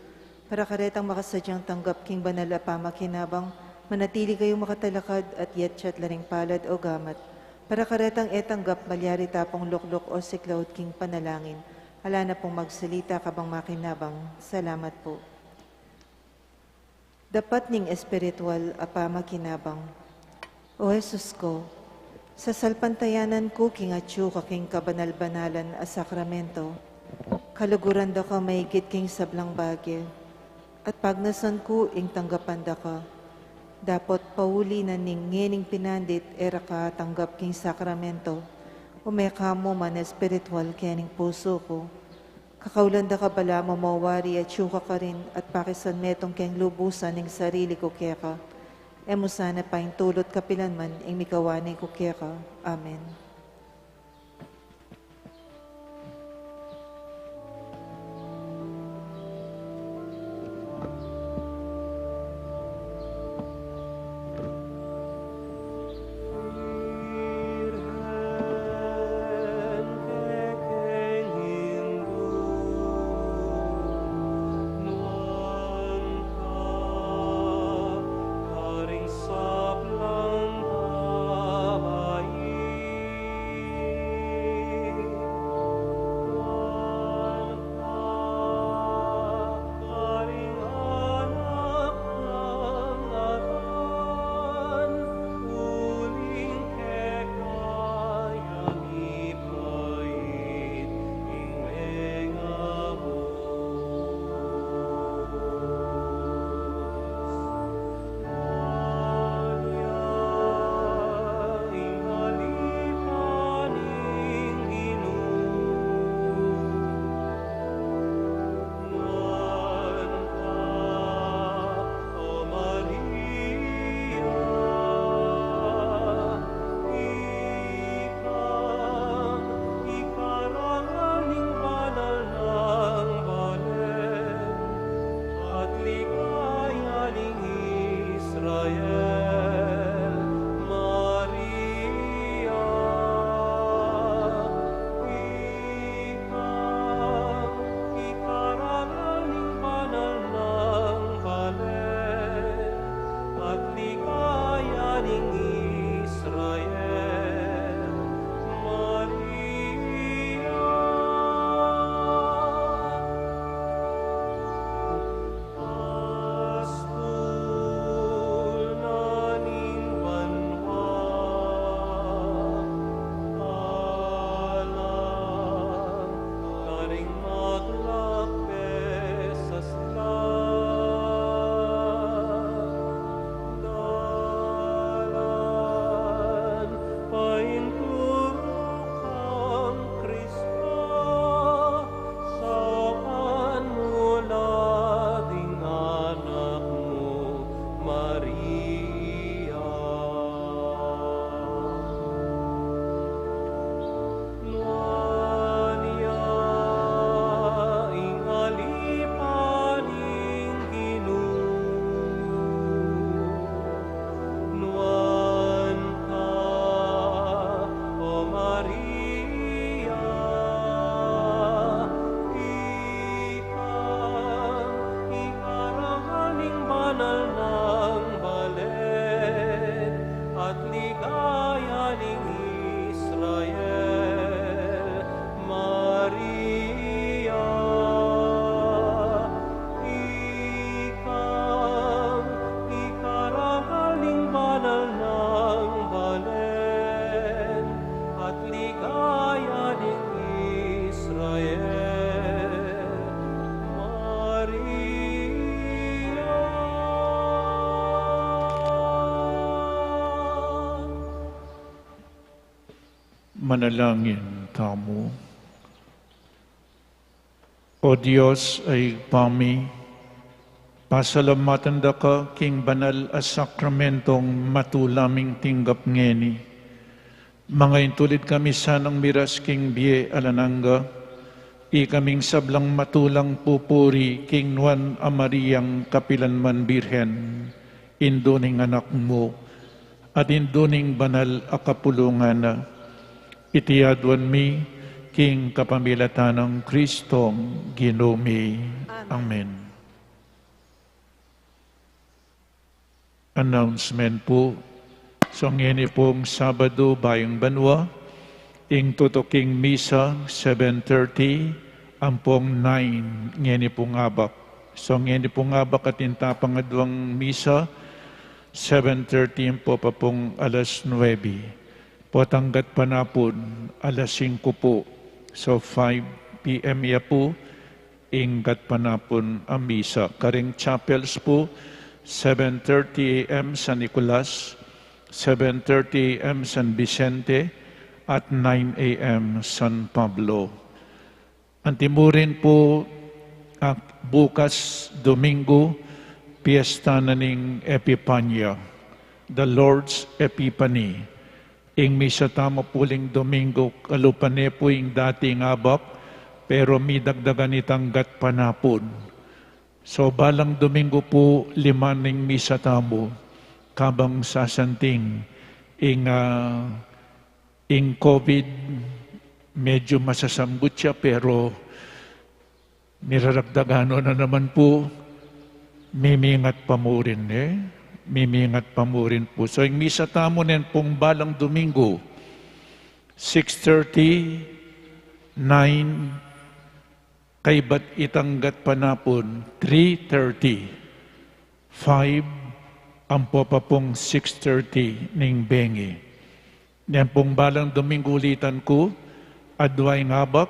Para karetang makasadyang tanggap king banal a pamakinabang, manatili kayo makatalakad at yetchat laring palad o gamat. Para karetang etanggap malyari tapong lukluk o siklaut king panalangin, hala na pong magsalita kabang makinabang. Salamat po. Dapat ning espiritual a pamakinabang. O Jesus ko, sa salpantayanan ko king atyo ka king kabanal-banalan a sakramento, kaluguran da ka maigit king sablang bagyo, at pagnasan ko ing tanggapan da ka, dapat pauli na ning ngening pinandit era ka tanggap king sakramento, umeka mo man espiritual kening puso ko, kakaulan da ka bala mo mawari at syuka ka rin at pakisan metong keng lubusan ning sarili ko kaya ka, emo sana pa yung tulot kapilan man ing mikawani ko kaya ka. Amen. maring maglakbes sa dalan. Painturo kang Kristo, saan mula ding anak mo, Maria. Nuanya ingalipaning Nuan ka, O Maria, ikaranganing banal ng balen at ligaya ning Israel, Maria. Ikarangaling banal ng balen at ligaya ning Israel, Maria. Manalangin tamo. O Diyos ay pami, pasalamatan da ka king banal as sakramentong matulaming tinggap ngeni. Mga intulid kami sanang miras king biye alananga, kaming sablang matulang pupuri king Nuan Amariyang Kapilanman Birhen, induning anak mo, at induning banal akapulungan na, itiadwan mi, king kapamilatan ng Kristong Ginumi. Amen. Announcement po. So ngayon pong Sabado, Bayang Banwa, ing tutuking misa, 7:30, ampong 9, ngayon pong abak. So ngayon pong abak at intapangadwang misa, 7:30 po pa pong alas 9. Potanggat panapon, alas 5 po. So 5 p.m. ya po, inggat panapon ang misa. Karing chapels po, 7:30 a.m. San Nicolas, 7:30 a.m. San Vicente, at 9 a.m. San Pablo. Antimurin po bukas Domingo, piyesta na ning Epipanya, the Lord's Epiphany. Ing misa tamo puling Domingo, kalupane po ing dating abak, pero midagdagan itanggat panapon. So balang Domingo po, 5 ning misa tamo, kabang sasanting ing COVID, medyo masasambut siya, pero niraragdagano na naman po, mimingat pa mo rin mimingat pa mo rin po. So yung misa tamo nen pong balang Domingo, 6:30, 9, kay ba't itanggat panapon, 3:30, 5, ampo pa pong 6:30 ning bengi. Yan pong balang Domingo ulitan ko, adway ngabak,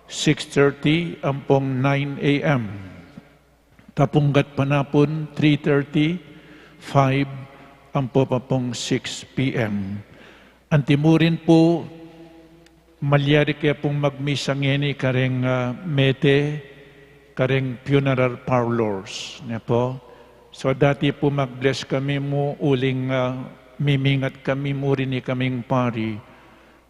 6:30, ampong 9 a.m. Tapunggat panapon, 3:30, 5, ampo pa pong 6 p.m. Antimurin po, malyari kaya pong magmisa ngeni kareng mete, kareng funeral parlors. Po. So dati po mag-bless kami mo, uling mimingat kami mo rin kaming pari.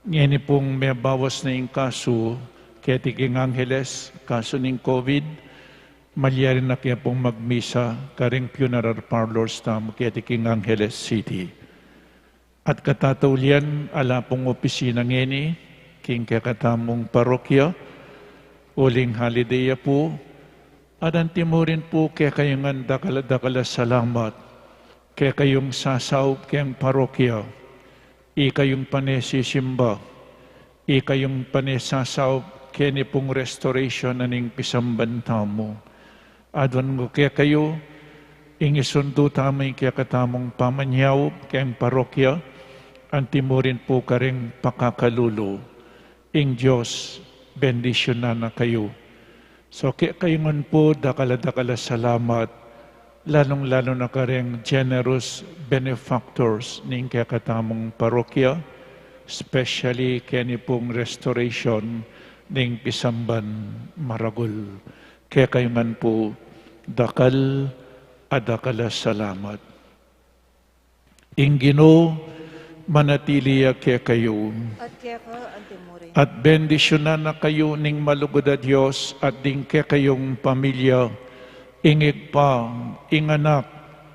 Ngeni pong may bawas na yung kaso, kaya tiking Angeles, kaso ng COVID, malyari na kaya pong magmisa karing funeral parlors tam kaya tiking Angeles City. At katataulian, ala pong opisina ngeni, king kaya katamong parokya, uling holiday po, at antimurin po kaya kayong dakala salamat, kaya kayong sasaw kayong parokya, ikayong panesisimba, ikayong panesasaw kaya ni pong restoration aning pisambanta mo. Adwan mo kaya kayo, ingisundo tamay kaya katamong pamanyaw, kayang parokya, antimurin po karing pakakalulo. Ing Diyos, bendisyonan na kayo. So kaya kayo ngon po, dakala salamat, lalong-lalo na kareng generous benefactors ning kaya katamong parokya, especially kaya ni pong restoration ning Pisamban Maragul. Kaya kayo man po, dakala salamat. Ingino, manatili kaya kayo. At kaya ka, Antimore. At bendisyonan na kayo ning malugod na Diyos at ding kaya kayong pamilya, ingig pa, inganak,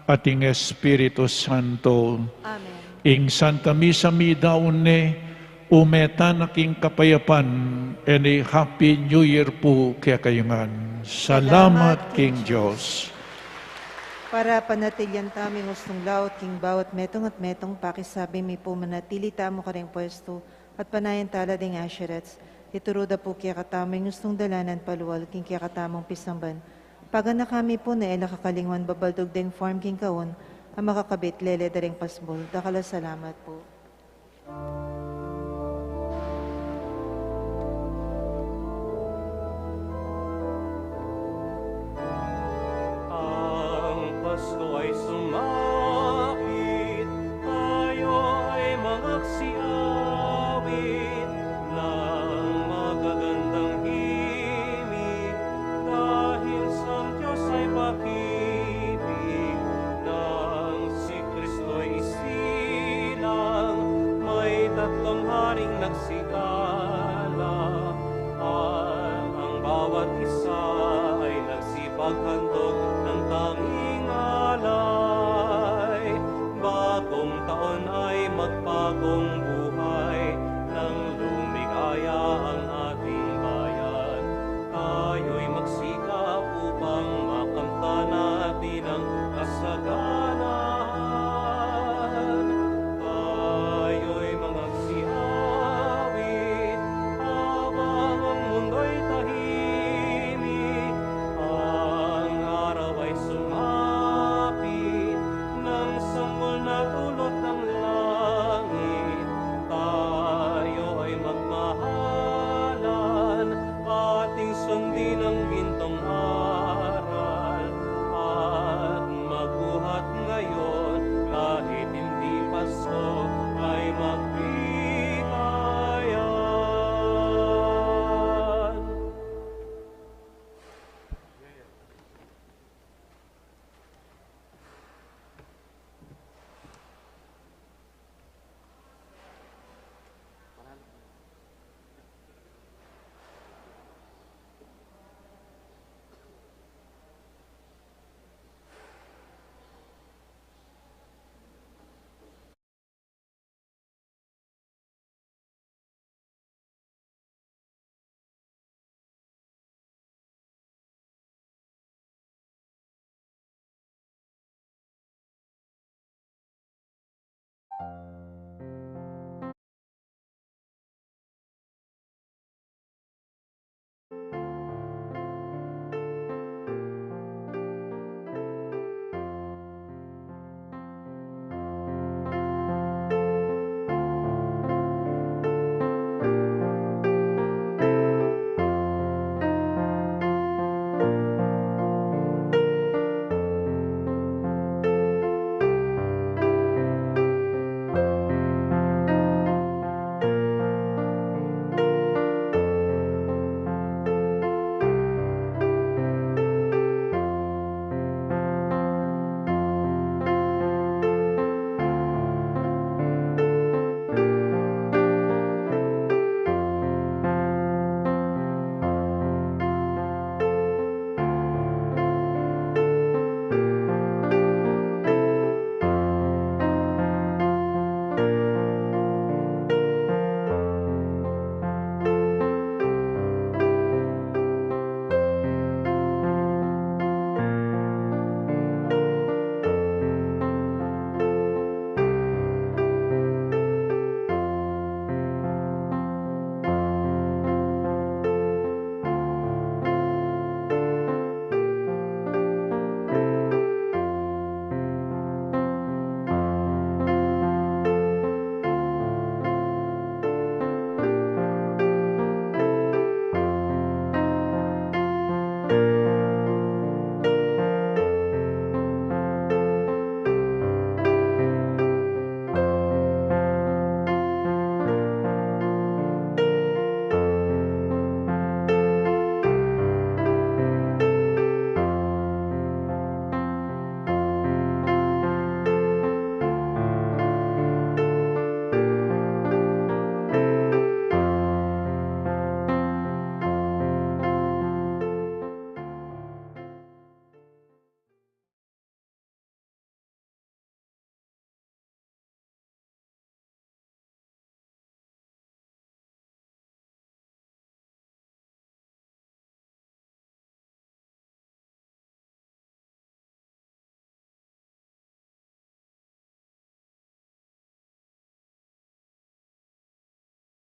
at ing Espiritu Santo. Amen. Ing Santa Misa mi daon ne, umeta na king kapayapan, and a Happy New Year po kaya kayungan. Salamat King Diyos. Para panatilyan taming gustong laot king bawat metong at metong pakisabi mi po manatili tamo ka rin pwesto at panayan tala ding asherets. Ituruda po kaya kataming gustong dalanan paluwal king kaya katamong Pisamban. Paga na kami po na ela kakalingwan babaldog ding farm king kaon ang makakabit lele daring pasbol. Dakala salamat po. Pasko ay sumakit, tayo ay magsiawit ng magagandang himig, dahil sa Diyos ay pag-ibig, nang si Kristo'y isilang, may tatlong haring nagsigala, at ang bawat isa ay nagsipaghan